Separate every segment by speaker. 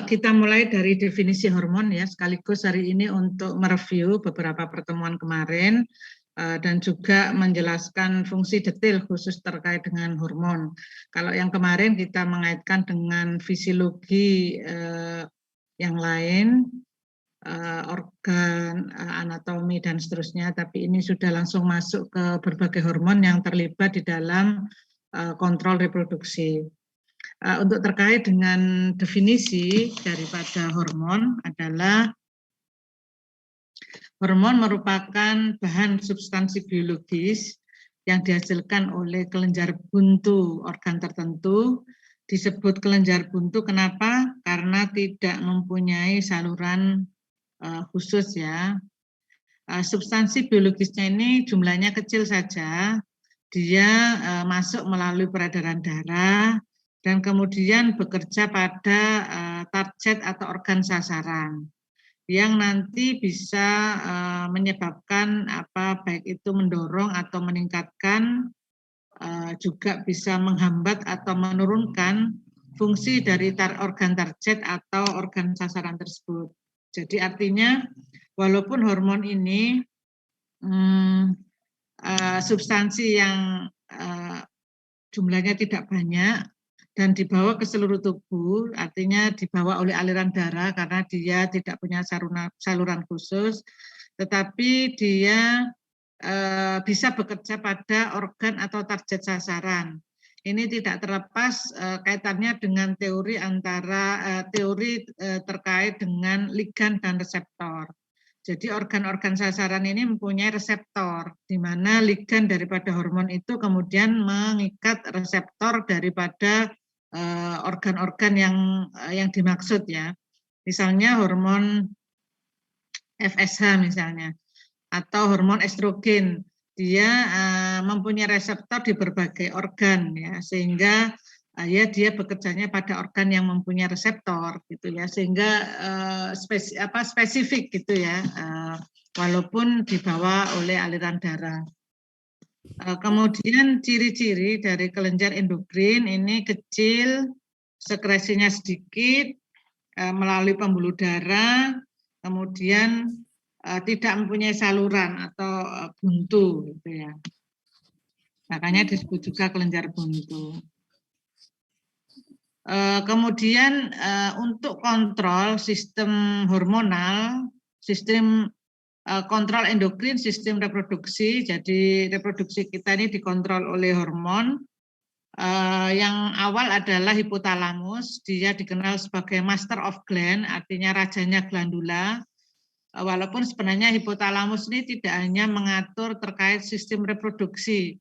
Speaker 1: Kita mulai dari definisi hormon ya, sekaligus hari ini untuk mereview beberapa pertemuan kemarin dan juga menjelaskan fungsi detail khusus terkait dengan hormon. Kalau yang kemarin kita mengaitkan dengan fisiologi yang lain, organ, anatomi dan seterusnya, tapi ini sudah langsung masuk ke berbagai hormon yang terlibat di dalam kontrol reproduksi. Untuk terkait dengan definisi daripada hormon adalah hormon merupakan bahan substansi biologis yang dihasilkan oleh kelenjar buntu organ tertentu. Disebut kelenjar buntu kenapa? Karena tidak mempunyai saluran khusus ya. Substansi biologisnya ini jumlahnya kecil saja. Dia masuk melalui peredaran darah dan kemudian bekerja pada target atau organ sasaran yang nanti bisa menyebabkan baik itu mendorong atau meningkatkan, juga bisa menghambat atau menurunkan fungsi dari organ target atau organ sasaran tersebut. Jadi artinya walaupun hormon ini substansi yang jumlahnya tidak banyak dan dibawa ke seluruh tubuh, artinya dibawa oleh aliran darah karena dia tidak punya saluran khusus, tetapi dia bisa bekerja pada organ atau target sasaran. Ini tidak terlepas kaitannya dengan teori terkait dengan ligan dan reseptor. Jadi organ-organ sasaran ini mempunyai reseptor, di mana ligan daripada hormon itu kemudian mengikat reseptor daripada organ-organ yang dimaksud ya. Misalnya hormon FSH misalnya, atau hormon estrogen, dia mempunyai reseptor di berbagai organ ya, sehingga ya dia bekerjanya pada organ yang mempunyai reseptor gitu ya, sehingga spesifik gitu ya, walaupun dibawa oleh aliran darah. Kemudian ciri-ciri dari kelenjar endokrin ini kecil, sekresinya sedikit, melalui pembuluh darah, kemudian tidak mempunyai saluran atau buntu gitu ya. Makanya disebut juga kelenjar buntu. Kemudian untuk kontrol sistem hormonal, sistem kontrol endokrin, sistem reproduksi. Jadi reproduksi kita ini dikontrol oleh hormon. Yang awal adalah hipotalamus. Dia dikenal sebagai master of gland, artinya rajanya glandula. Walaupun sebenarnya hipotalamus ini tidak hanya mengatur terkait sistem reproduksi.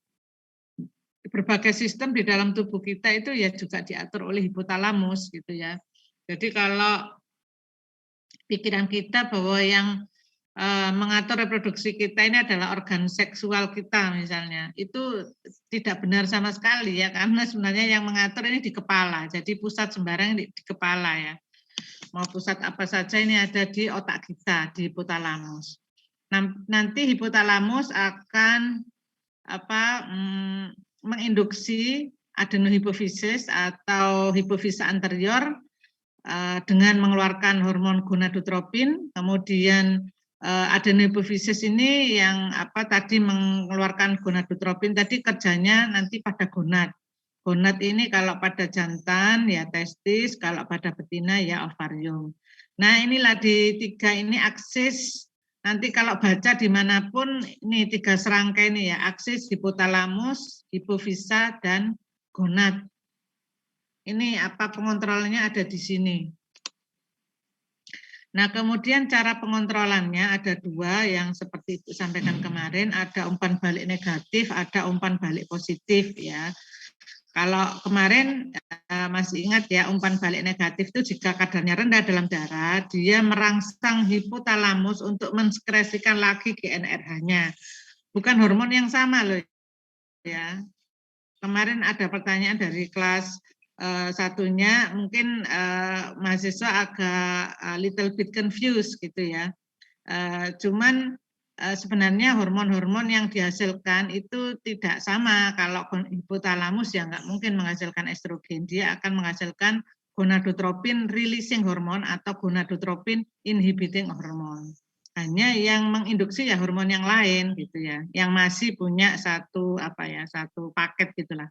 Speaker 1: Berbagai sistem di dalam tubuh kita itu ya juga diatur oleh hipotalamus gitu ya. Jadi kalau pikiran kita bahwa yang mengatur reproduksi kita ini adalah organ seksual kita misalnya, itu tidak benar sama sekali ya, karena sebenarnya yang mengatur ini di kepala. Jadi pusat sembarang di kepala ya. Mau pusat apa saja ini ada di otak kita, di hipotalamus. Nanti hipotalamus akan menginduksi adenohipofisis atau hipofisa anterior dengan mengeluarkan hormon gonadotropin, kemudian adenohipofisis ini yang tadi mengeluarkan gonadotropin tadi kerjanya nanti pada gonad. Gonad ini kalau pada jantan ya testis, kalau pada betina ya ovarium. Nah inilah di tiga ini aksis, nanti kalau baca dimanapun ini tiga serangkai ini ya, aksis hipotalamus, hipofisa, dan gonad. Ini pengontrolnya ada di sini. Nah, kemudian cara pengontrolannya ada dua yang seperti itu sampaikan kemarin, ada umpan balik negatif, ada umpan balik positif ya. Kalau kemarin masih ingat ya, umpan balik negatif itu jika kadarnya rendah dalam darah, dia merangsang hipotalamus untuk mensekresikan lagi GnRH-nya. Bukan hormon yang sama loh ya. Kemarin ada pertanyaan dari kelas satunya, mungkin mahasiswa agak little bit confused gitu ya. Cuman sebenarnya hormon-hormon yang dihasilkan itu tidak sama. Kalau hipotalamus ya nggak mungkin menghasilkan estrogen, dia akan menghasilkan gonadotropin releasing hormone atau gonadotropin inhibiting hormone. Hanya yang menginduksi ya hormon yang lain gitu ya, yang masih punya satu paket gitulah.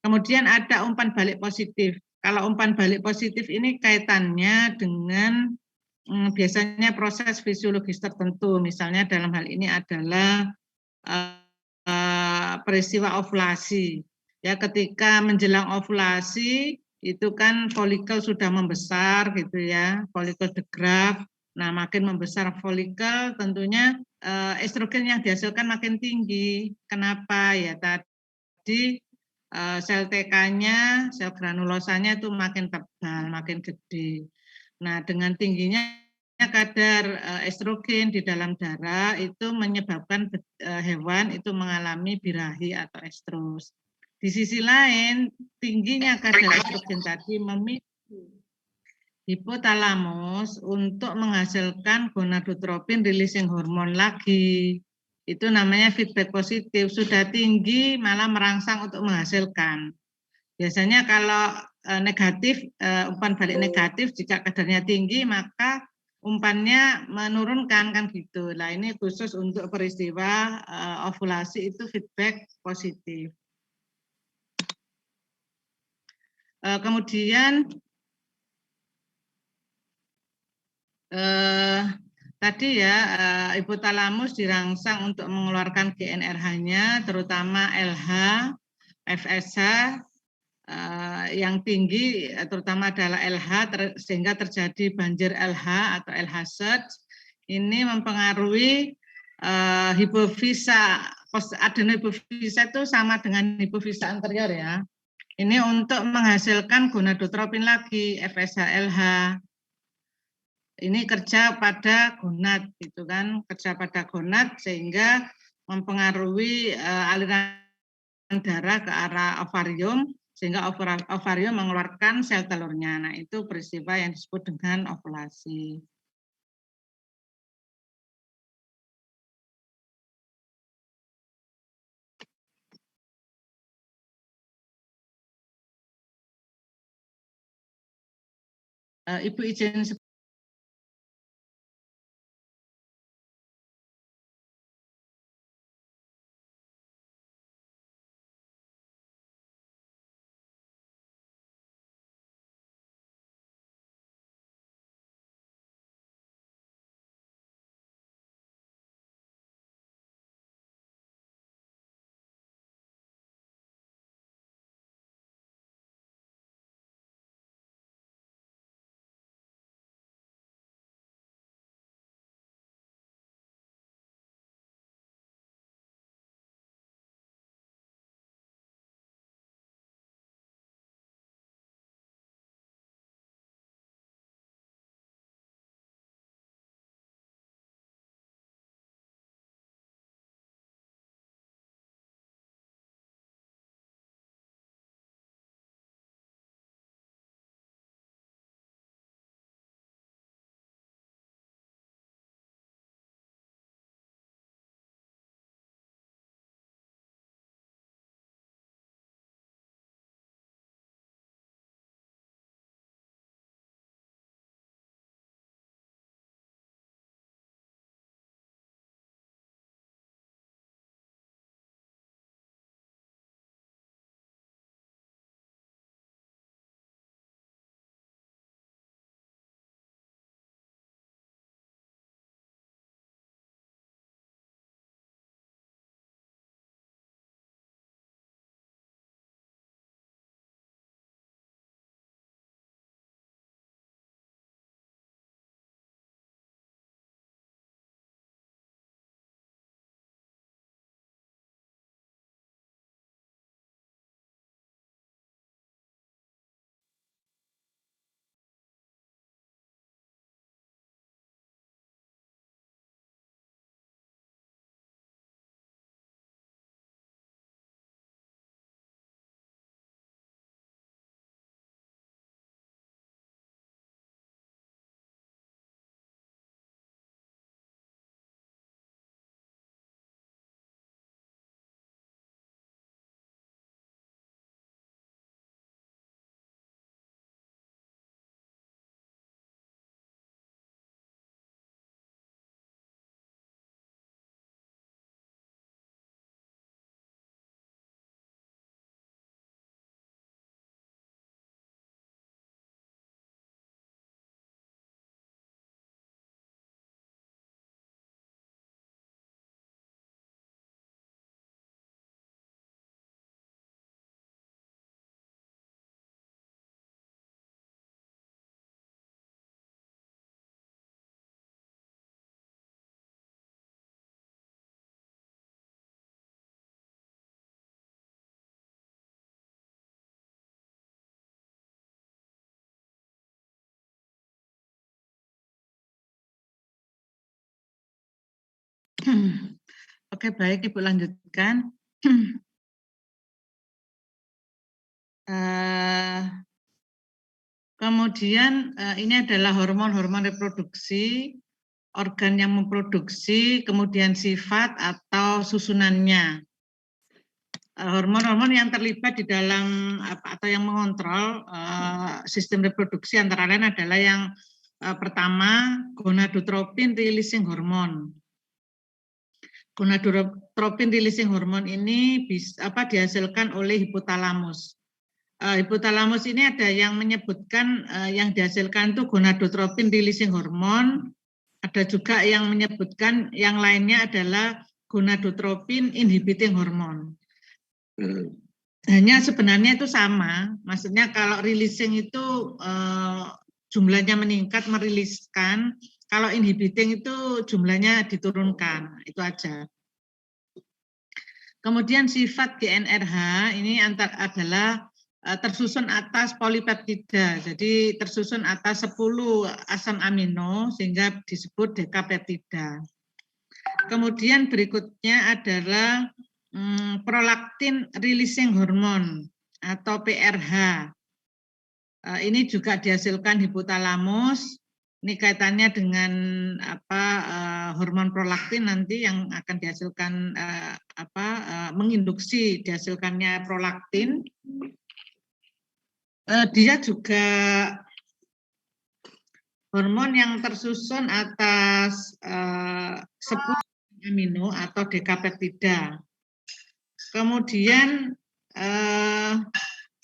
Speaker 1: Kemudian ada umpan balik positif. Kalau umpan balik positif ini kaitannya dengan biasanya proses fisiologis tertentu, misalnya dalam hal ini adalah peristiwa ovulasi. Ya, ketika menjelang ovulasi itu kan folikel sudah membesar gitu ya, folikel degraf. Nah, makin membesar folikel tentunya estrogen yang dihasilkan makin tinggi. Kenapa? Ya tadi sel TK-nya, sel granulosanya itu makin tebal, makin gede. Nah, dengan tingginya kadar estrogen di dalam darah itu menyebabkan hewan itu mengalami birahi atau estrus. Di sisi lain, tingginya kadar estrogen tadi memicu hipotalamus untuk menghasilkan gonadotropin releasing hormone lagi. Itu namanya feedback positif, sudah tinggi malah merangsang untuk menghasilkan. Biasanya kalau negatif, umpan balik negatif, jika kadarnya tinggi maka umpannya menurunkan kan gitu. Nah ini khusus untuk peristiwa ovulasi itu feedback positif. Kemudian tadi ya hipotalamus dirangsang untuk mengeluarkan GnRH-nya, terutama LH, FSH yang tinggi, terutama adalah LH, sehingga terjadi banjir LH atau LH surge. Ini mempengaruhi hipofisa, adenohipofisa itu sama dengan hipofisa anterior ya. Ini untuk menghasilkan gonadotropin lagi, FSH-LH. Ini kerja pada gonad gitu kan, kerja pada gonad sehingga mempengaruhi aliran darah ke arah ovarium sehingga ovarium mengeluarkan sel telurnya. Nah, itu peristiwa yang disebut dengan ovulasi. Ibu izin Oke, baik, Ibu lanjutkan. Kemudian ini adalah hormon-hormon reproduksi, organ yang memproduksi, kemudian sifat atau susunannya. Hormon-hormon yang terlibat di dalam atau yang mengontrol sistem reproduksi antara lain adalah yang pertama gonadotropin releasing hormone. Gonadotropin releasing hormone ini dihasilkan oleh hipotalamus. Hipotalamus ini ada yang menyebutkan yang dihasilkan itu gonadotropin releasing hormone, ada juga yang menyebutkan yang lainnya adalah gonadotropin inhibiting hormone. Hanya sebenarnya itu sama, maksudnya kalau releasing itu jumlahnya meningkat meriliskan, kalau inhibiting itu jumlahnya diturunkan, itu aja. Kemudian sifat GnRH ini adalah tersusun atas polipeptida, jadi tersusun atas 10 asam amino sehingga disebut dekapeptida. Kemudian berikutnya adalah prolaktin releasing hormone atau PRH. Ini juga dihasilkan hipotalamus. Ini kaitannya dengan hormon prolaktin nanti yang akan dihasilkan menginduksi dihasilkannya prolaktin. Dia juga hormon yang tersusun atas 10 amino atau dekapeptida. Kemudian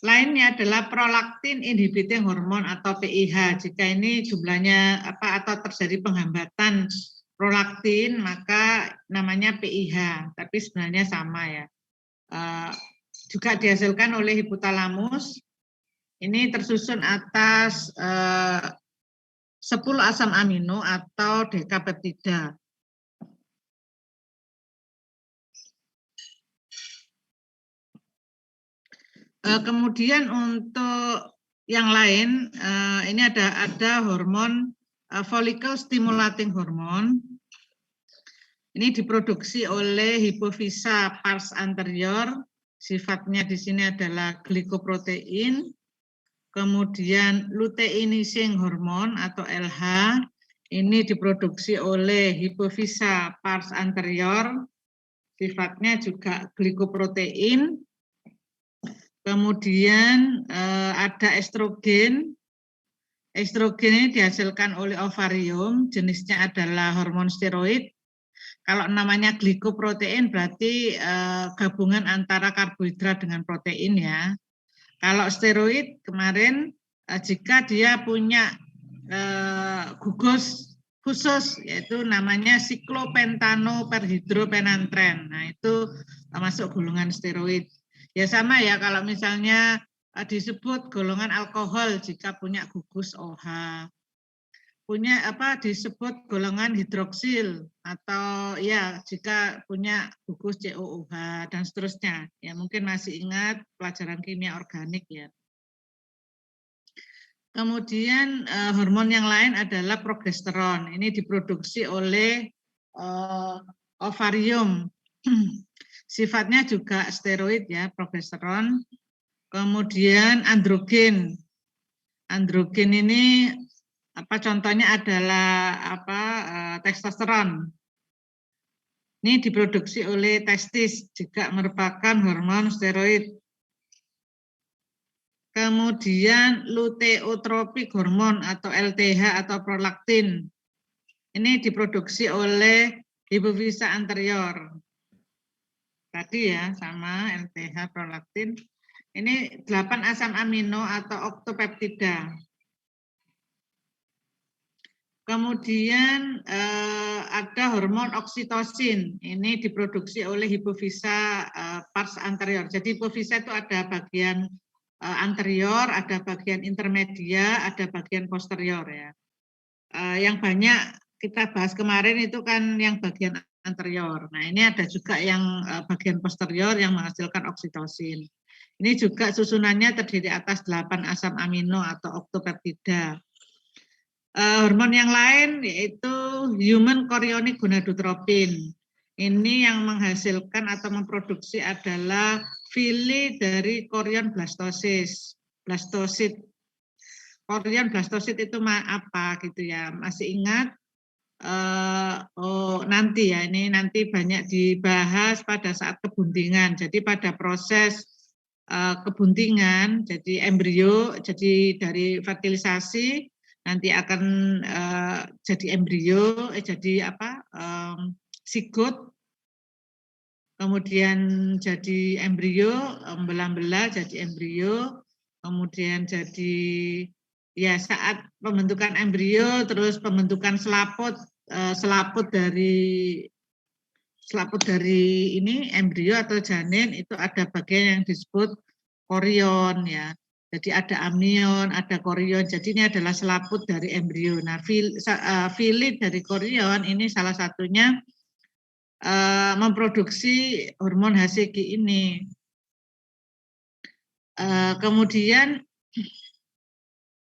Speaker 1: lainnya adalah prolaktin inhibiting hormone atau PIH. Jika ini jumlahnya atau terjadi penghambatan prolaktin, maka namanya PIH. Tapi sebenarnya sama ya. Juga dihasilkan oleh hipotalamus. Ini tersusun atas 10 asam amino atau dekapeptida. Kemudian untuk yang lain, ini ada hormon follicle stimulating hormone. Ini diproduksi oleh hipofisa pars anterior. Sifatnya di sini adalah glikoprotein. Kemudian luteinizing hormone atau LH. Ini diproduksi oleh hipofisa pars anterior. Sifatnya juga glikoprotein. Kemudian ada estrogen. Estrogen ini dihasilkan oleh ovarium, jenisnya adalah hormon steroid. Kalau namanya glikoprotein berarti gabungan antara karbohidrat dengan protein ya. Kalau steroid kemarin jika dia punya gugus khusus yaitu namanya siklopentanoperhidropenantren. Nah itu masuk golongan steroid. Ya sama ya kalau misalnya disebut golongan alkohol jika punya gugus OH. Punya disebut golongan hidroksil atau ya jika punya gugus COOH dan seterusnya. Ya mungkin masih ingat pelajaran kimia organik ya. Kemudian hormon yang lain adalah progesteron. Ini diproduksi oleh ovarium. Sifatnya juga steroid ya, progesteron. Kemudian androgen. Androgen ini contohnya adalah testosteron. Ini diproduksi oleh testis, juga merupakan hormon steroid. Kemudian luteotropik hormon atau LTH atau prolaktin. Ini diproduksi oleh hipofisa anterior. Tadi ya sama LTH prolaktin. Ini 8 asam amino atau oktopeptida. Kemudian ada hormon oksitosin. Ini diproduksi oleh hipofisa pars anterior. Jadi hipofisa itu ada bagian anterior, ada bagian intermedia, ada bagian posterior ya. Yang banyak kita bahas kemarin itu kan yang bagian anterior. Nah ini ada juga yang bagian posterior yang menghasilkan oksitosin. Ini juga susunannya terdiri atas 8 asam amino atau oktopeptida. Hormon yang lain yaitu human chorionic gonadotropin. Ini yang menghasilkan atau memproduksi adalah fili dari chorion blastosis. Blastosit. Chorion blastosit itu apa gitu ya? Masih ingat? Nanti ya, ini nanti banyak dibahas pada saat kebuntingan. Jadi pada proses kebuntingan, jadi embrio, jadi dari fertilisasi nanti akan jadi embrio, jadi apa? Sigot, kemudian jadi embrio, belah-belah jadi embrio, kemudian jadi ya saat pembentukan embrio, terus pembentukan selaput dari ini embrio atau janin itu ada bagian yang disebut korion ya. Jadi ada amnion, ada korion. Jadi ini adalah selaput dari embrio. Nah, fili dari korion ini salah satunya memproduksi hormon HCG ini. Kemudian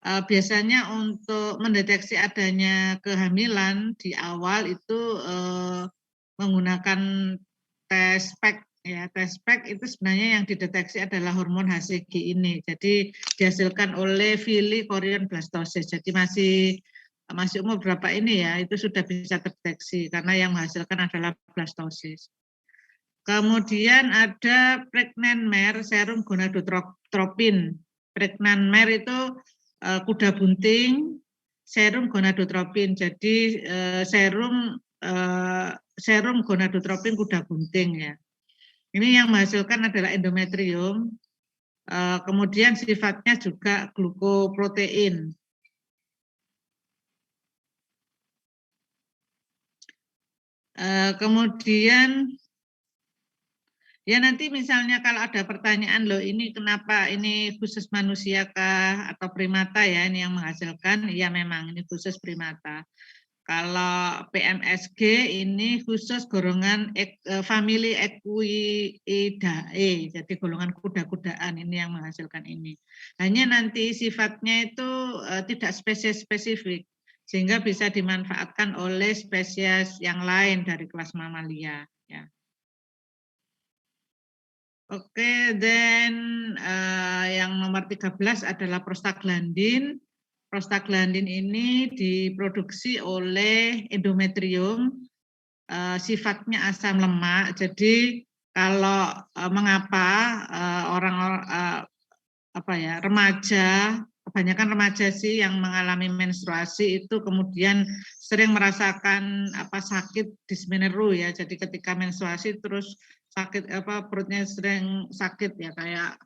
Speaker 1: biasanya untuk mendeteksi adanya kehamilan di awal itu menggunakan tes PEG ya. Tes PEG itu sebenarnya yang dideteksi adalah hormon HCG ini. Jadi dihasilkan oleh fili chorion blastosis. Jadi masih umur berapa ini ya, itu sudah bisa terdeteksi karena yang menghasilkan adalah blastosis. Kemudian ada pregnant mare serum gonadotropin. Pregnant mare itu kuda bunting serum gonadotropin. Jadi serum gonadotropin kuda bunting ya. Ini yang menghasilkan adalah endometrium. Kemudian sifatnya juga glukoprotein. Kemudian ya nanti misalnya kalau ada pertanyaan loh ini kenapa ini khusus manusia kah atau primata ya ini yang menghasilkan, ya memang ini khusus primata. Kalau PMSG ini khusus golongan famili Equidae, jadi golongan kuda-kudaan ini yang menghasilkan ini. Hanya nanti sifatnya itu tidak spesies-spesifik, sehingga bisa dimanfaatkan oleh spesies yang lain dari kelas mamalia. Ya. Oke, then yang nomor 13 adalah prostaglandin. Prostaglandin ini diproduksi oleh endometrium, sifatnya asam lemak. Jadi kalau mengapa orang remaja, kebanyakan remaja sih yang mengalami menstruasi itu kemudian sering merasakan sakit dysmenorrhea ya. Jadi ketika menstruasi terus sakit perutnya sering sakit ya kayak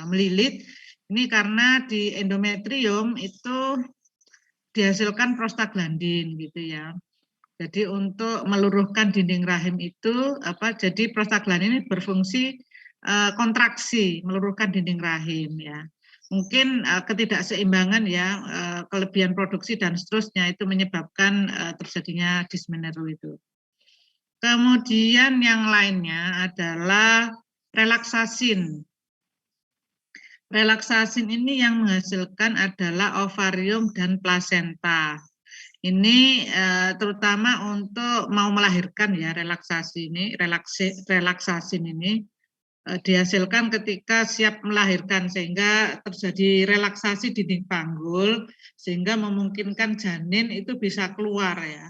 Speaker 1: melilit. Ini karena di endometrium itu dihasilkan prostaglandin gitu ya. Jadi untuk meluruhkan dinding rahim itu jadi prostaglandin ini berfungsi kontraksi, meluruhkan dinding rahim ya. Mungkin ketidakseimbangan ya, kelebihan produksi dan seterusnya itu menyebabkan terjadinya dysmenorrhea itu. Kemudian yang lainnya adalah relaksasin. Relaksasin ini yang menghasilkan adalah ovarium dan plasenta. Ini terutama untuk mau melahirkan ya, relaksasin ini dihasilkan ketika siap melahirkan sehingga terjadi relaksasi dinding panggul sehingga memungkinkan janin itu bisa keluar ya.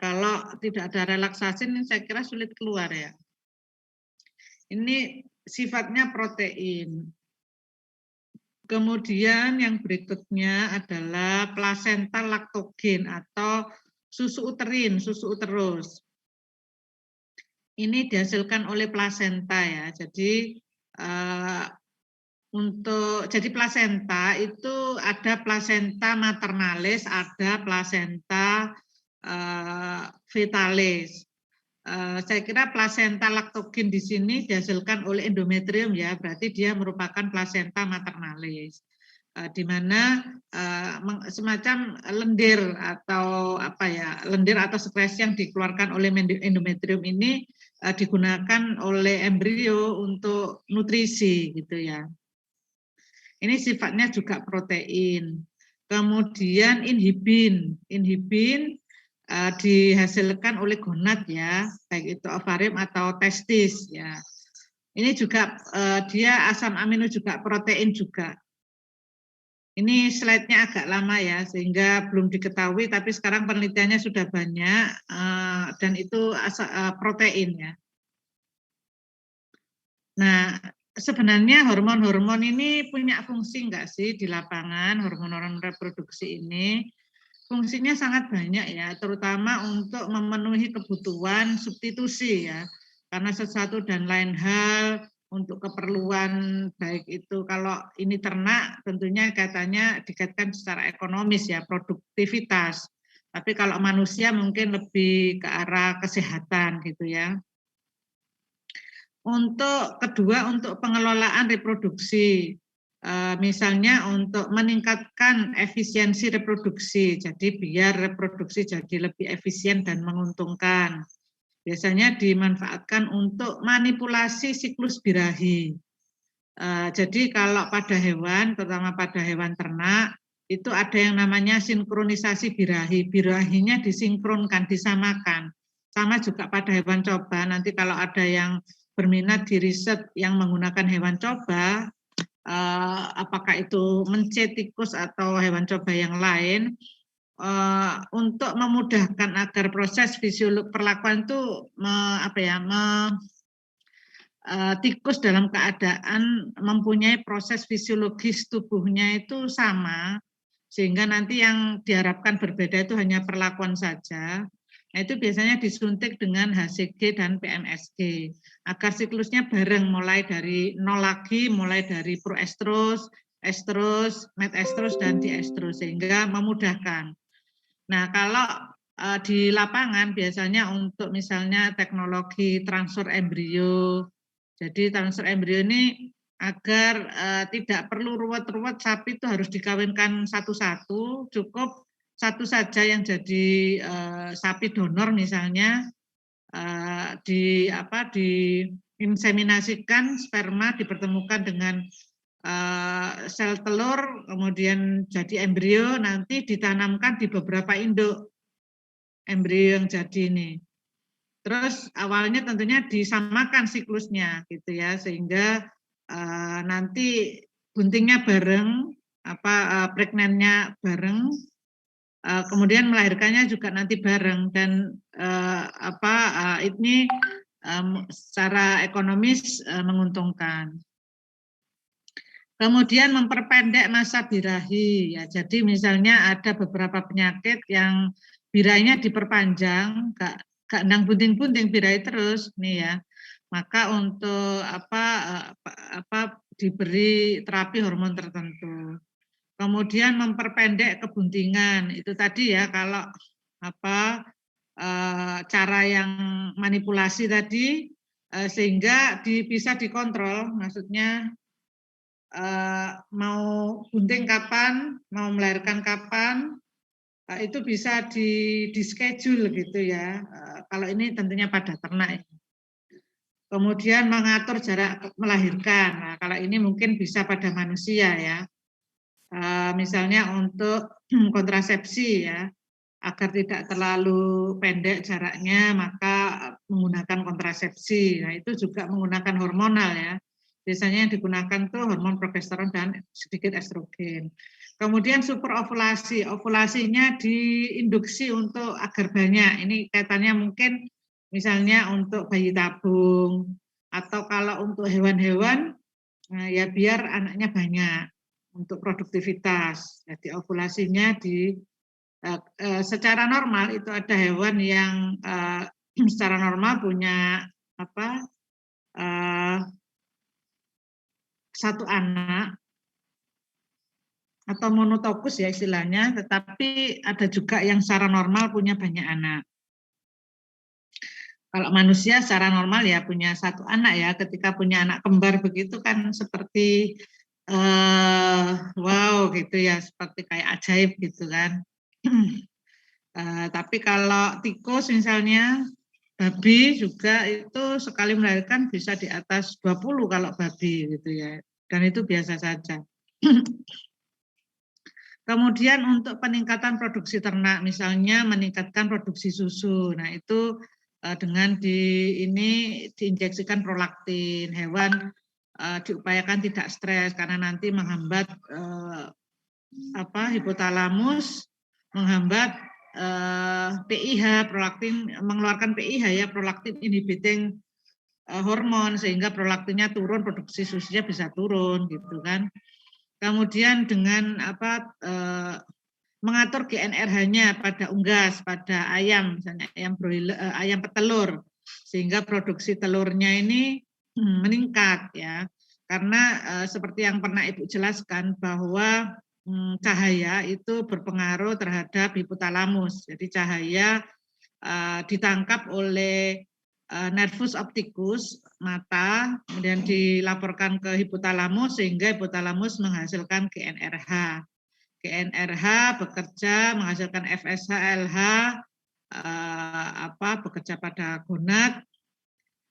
Speaker 1: Kalau tidak ada relaksasin saya kira sulit keluar ya. Ini sifatnya protein. Kemudian yang berikutnya adalah plasenta laktogen atau susu uterin, susu uterus. Ini dihasilkan oleh plasenta ya. Jadi jadi plasenta itu ada plasenta maternalis, ada plasenta fetalis. Saya kira plasenta laktogen di sini dihasilkan oleh endometrium ya, berarti dia merupakan plasenta maternalis, di mana semacam lendir atau lendir atau sekresi yang dikeluarkan oleh endometrium ini digunakan oleh embrio untuk nutrisi gitu ya. Ini sifatnya juga protein. Kemudian inhibin dihasilkan oleh gonad ya, baik itu ovarium atau testis ya. Ini juga dia asam amino juga protein juga. Ini slide-nya agak lama ya, sehingga belum diketahui, tapi sekarang penelitiannya sudah banyak, dan itu protein ya. Nah, sebenarnya hormon-hormon ini punya fungsi enggak sih di lapangan, hormon-hormon reproduksi ini? Fungsinya sangat banyak ya, terutama untuk memenuhi kebutuhan substitusi ya, karena sesuatu dan lain hal untuk keperluan baik itu kalau ini ternak tentunya katanya dikaitkan secara ekonomis ya, produktivitas. Tapi kalau manusia mungkin lebih ke arah kesehatan gitu ya. Untuk kedua, untuk pengelolaan reproduksi, misalnya untuk meningkatkan efisiensi reproduksi, jadi biar reproduksi jadi lebih efisien dan menguntungkan. Biasanya dimanfaatkan untuk manipulasi siklus birahi. Jadi kalau pada hewan, terutama pada hewan ternak, itu ada yang namanya sinkronisasi birahi. Birahinya disinkronkan, disamakan. Sama juga pada hewan coba, nanti kalau ada yang berminat di riset yang menggunakan hewan coba, apakah itu mencet, tikus atau hewan coba yang lain, untuk memudahkan agar proses fisiolog perlakuan itu tikus dalam keadaan mempunyai proses fisiologis tubuhnya itu sama, sehingga nanti yang diharapkan berbeda itu hanya perlakuan saja. Nah, itu biasanya disuntik dengan HCG dan PMSG agar siklusnya bareng, mulai dari nol lagi, mulai dari proestrus, estrus, metestrus dan diestrus, sehingga memudahkan. Nah, kalau di lapangan biasanya untuk misalnya teknologi transfer embrio. Jadi transfer embrio ini agar tidak perlu ruwet-ruwet sapi itu harus dikawinkan satu-satu, cukup satu saja yang jadi sapi donor misalnya, diinseminasikan sperma dipertemukan dengan sel telur, kemudian jadi embrio, nanti ditanamkan di beberapa induk embrio yang jadi ini. Terus awalnya tentunya disamakan siklusnya gitu ya, sehingga nanti buntingnya bareng, pregnannya bareng, kemudian melahirkannya juga nanti bareng, dan ini secara ekonomis menguntungkan. Kemudian memperpendek masa birahi ya. Jadi misalnya ada beberapa penyakit yang birahinya diperpanjang, gak nang bunting-bunting birahi terus nih ya. Maka untuk diberi terapi hormon tertentu. Kemudian memperpendek kebuntingan. Itu tadi ya, kalau cara yang manipulasi tadi sehingga bisa dikontrol, maksudnya mau bunting kapan, mau melahirkan kapan, itu bisa di schedule gitu ya. Kalau ini tentunya pada ternak. Kemudian mengatur jarak melahirkan. Nah, kalau ini mungkin bisa pada manusia ya. Misalnya untuk kontrasepsi ya, agar tidak terlalu pendek jaraknya, maka menggunakan kontrasepsi. Nah, itu juga menggunakan hormonal ya. Biasanya yang digunakan tuh hormon progesteron dan sedikit estrogen. Kemudian superovulasi, ovulasinya diinduksi untuk agar banyak. Ini kaitannya mungkin misalnya untuk bayi tabung, atau kalau untuk hewan-hewan ya biar anaknya banyak untuk produktivitas. Jadi ovulasinya secara normal itu ada hewan yang secara normal punya satu anak atau monotokus ya istilahnya, tetapi ada juga yang secara normal punya banyak anak. Kalau manusia secara normal ya punya satu anak ya, ketika punya anak kembar begitu kan seperti wow gitu ya, seperti kayak ajaib gitu kan. Tapi kalau tikus misalnya, babi juga itu sekali melahirkan bisa di atas 20 kalau babi gitu ya, dan itu biasa saja. Kemudian untuk peningkatan produksi ternak, misalnya meningkatkan produksi susu. Nah, itu dengan ini diinjeksikan prolaktin, hewan diupayakan tidak stres karena nanti menghambat hipotalamus, menghambat PIH, prolaktin, mengeluarkan PIH ya, prolaktin inhibiting hormon, sehingga prolaktinnya turun, produksi susunya bisa turun gitu kan. Kemudian dengan mengatur GNRH-nya pada unggas, pada ayam, misalnya ayam broiler, ayam petelur, sehingga produksi telurnya ini meningkat ya. Karena seperti yang pernah Ibu jelaskan bahwa cahaya itu berpengaruh terhadap hipotalamus. Jadi cahaya ditangkap oleh nervus opticus mata, kemudian dilaporkan ke hipotalamus sehingga hipotalamus menghasilkan GNRH. GNRH bekerja menghasilkan FSH, LH, bekerja pada gonad.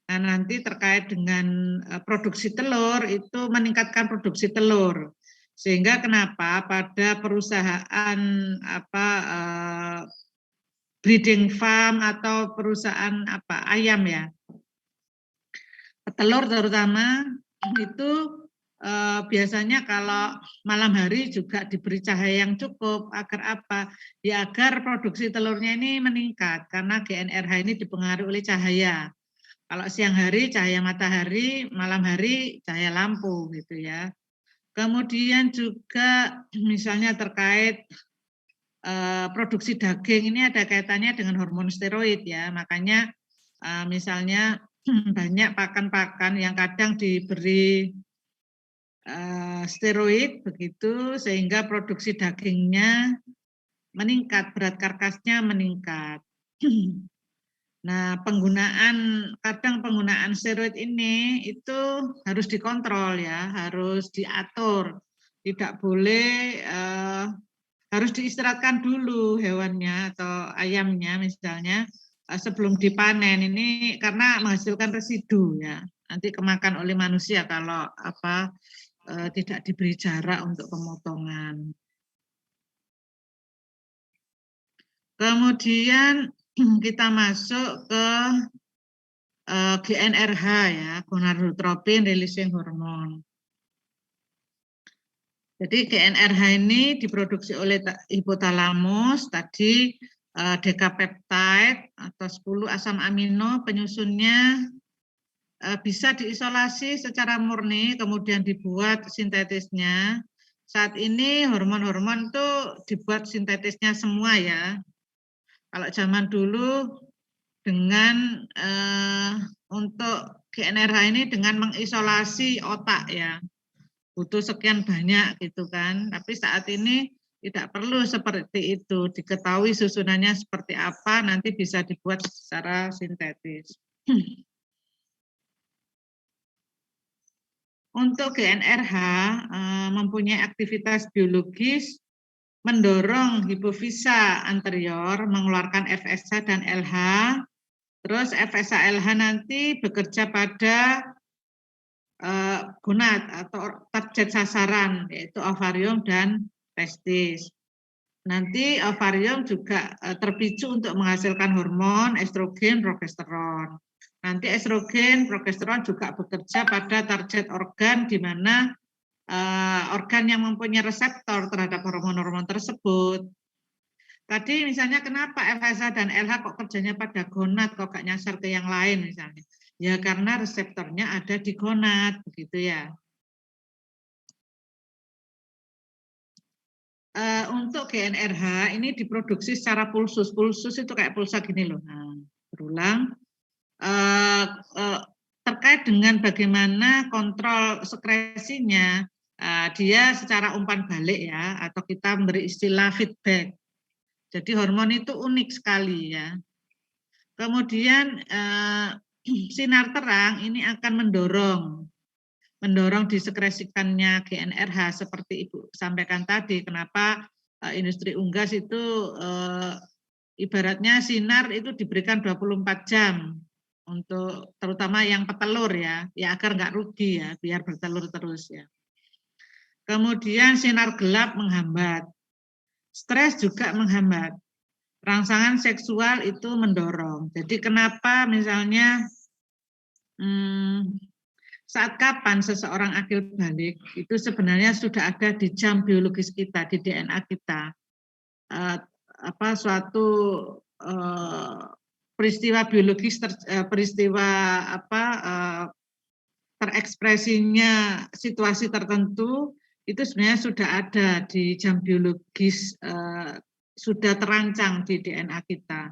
Speaker 1: Nah, nanti terkait dengan produksi telur itu meningkatkan produksi telur. Sehingga kenapa pada perusahaan breeding farm atau perusahaan ayam ya, telur terutama itu biasanya kalau malam hari juga diberi cahaya yang cukup agar apa? Ya agar produksi telurnya ini meningkat karena GNRH ini dipengaruhi oleh cahaya. Kalau siang hari cahaya matahari, malam hari cahaya lampu gitu ya. Kemudian juga misalnya terkait produksi daging ini ada kaitannya dengan hormon steroid ya. Makanya misalnya banyak pakan-pakan yang kadang diberi steroid begitu sehingga produksi dagingnya meningkat, berat karkasnya meningkat. Nah, kadang penggunaan steroid ini itu harus dikontrol ya, harus diatur. Tidak boleh harus diistirahatkan dulu hewannya atau ayamnya misalnya sebelum dipanen ini karena menghasilkan residu ya. Nanti kemakan oleh manusia kalau tidak diberi jarak untuk pemotongan. Kemudian kita masuk ke GNRH ya, gonadotropin releasing hormone. Jadi GNRH ini diproduksi oleh hipotalamus, tadi dekapeptide atau 10 asam amino penyusunnya bisa diisolasi secara murni, kemudian dibuat sintetisnya. Saat ini hormon-hormon itu dibuat sintetisnya semua ya. Kalau zaman dulu dengan untuk GNRH ini dengan mengisolasi otak ya, butuh sekian banyak gitu kan. Tapi saat ini tidak perlu seperti itu, diketahui susunannya seperti apa, nanti bisa dibuat secara sintetis. Untuk GNRH mempunyai aktivitas biologis mendorong hipofisa anterior mengeluarkan FSH dan LH. Terus FSH LH nanti bekerja pada gonad atau target sasaran yaitu ovarium dan testis. Nanti ovarium juga terpicu untuk menghasilkan hormon estrogen, progesteron. Nanti estrogen, progesteron juga bekerja pada target organ di mana organ yang mempunyai reseptor terhadap hormon-hormon tersebut. Tadi misalnya kenapa FSH dan LH kok kerjanya pada gonad, kok gak nyasar ke yang lain misalnya. Ya karena reseptornya ada di gonad, begitu ya. Untuk GNRH ini diproduksi secara pulsus. Pulsus itu kayak pulsa gini loh. Nah, berulang. Terkait dengan bagaimana kontrol sekresinya, dia secara umpan balik ya, atau kita memberi istilah feedback. Jadi hormon itu unik sekali ya. Kemudian sinar terang ini akan mendorong disekresikannya GNRH seperti Ibu sampaikan tadi. Kenapa industri unggas itu ibaratnya sinar itu diberikan 24 jam untuk terutama yang petelur ya agar nggak rugi ya, biar bertelur terus ya. Kemudian sinar gelap menghambat. Stres juga menghambat. Rangsangan seksual itu mendorong. Jadi kenapa misalnya saat kapan seseorang akil balik itu sebenarnya sudah ada di jam biologis kita, di DNA kita. Suatu peristiwa biologis, peristiwa terekspresinya situasi tertentu itu sebenarnya sudah ada di jam biologis, sudah terancang di DNA kita.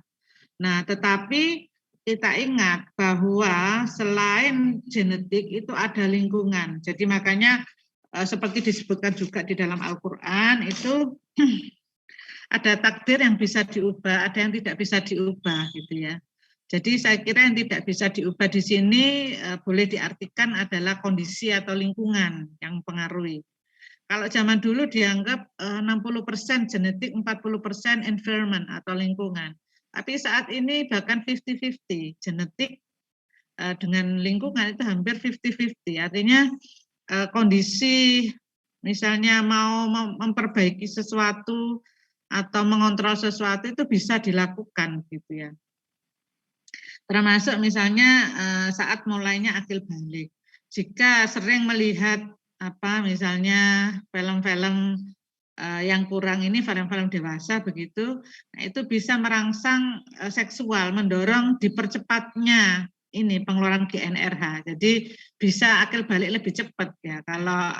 Speaker 1: Nah, tetapi kita ingat bahwa selain genetik itu ada lingkungan. Jadi makanya seperti disebutkan juga di dalam Al-Quran itu ada takdir yang bisa diubah, ada yang tidak bisa diubah gitu ya. Jadi saya kira yang tidak bisa diubah di sini boleh diartikan adalah kondisi atau lingkungan yang mempengaruhi. Kalau zaman dulu dianggap 60% genetik, 40% environment atau lingkungan. Tapi saat ini bahkan 50-50, genetik dengan lingkungan itu hampir 50-50. Artinya kondisi misalnya mau memperbaiki sesuatu atau mengontrol sesuatu itu bisa dilakukan gitu ya. Termasuk misalnya saat mulainya akil balik. Jika sering melihat misalnya film-film yang kurang ini, film-film dewasa begitu, nah itu bisa merangsang seksual, mendorong dipercepatnya ini pengeluaran GnRH. Jadi bisa akil balik lebih cepat ya kalau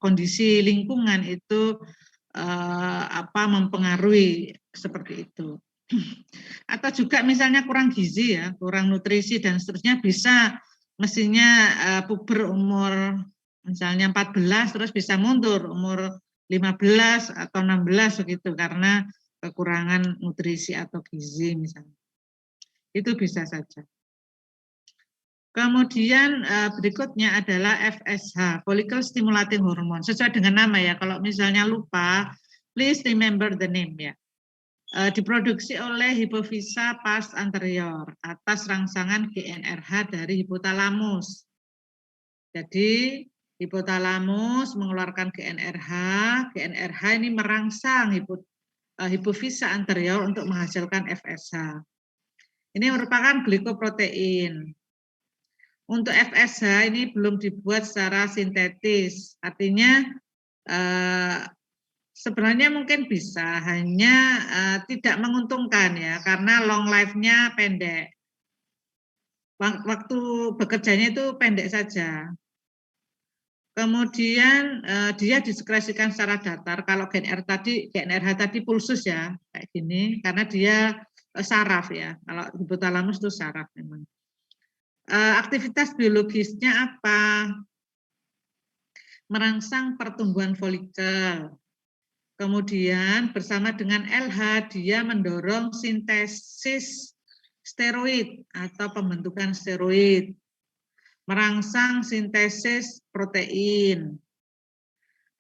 Speaker 1: kondisi lingkungan itu mempengaruhi seperti itu. Atau juga misalnya kurang gizi ya, kurang nutrisi dan seterusnya bisa mestinya puber umur misalnya 14 terus bisa mundur umur 15 atau 16 begitu karena kekurangan nutrisi atau gizi misalnya. Itu bisa saja. Kemudian berikutnya adalah FSH, follicle stimulating hormone. Sesuai dengan nama ya, kalau misalnya lupa, please remember the name ya. Diproduksi oleh hipofisa pars anterior atas rangsangan GnRH dari hipotalamus. Jadi hipotalamus mengeluarkan GnRH, GnRH ini merangsang hipofisa anterior untuk menghasilkan FSH. Ini merupakan glikoprotein. Untuk FSH ini belum dibuat secara sintetis, artinya sebenarnya mungkin bisa, hanya tidak menguntungkan ya, karena long life-nya pendek. Waktu bekerjanya itu pendek saja. Kemudian dia diskresikan secara datar. Kalau GnRH tadi pulsus ya, kayak gini, karena dia saraf ya. Kalau hipotalamus itu saraf memang. Aktivitas biologisnya apa? Merangsang pertumbuhan folikel. Kemudian bersama dengan LH dia mendorong sintesis steroid atau pembentukan steroid. Merangsang sintesis protein.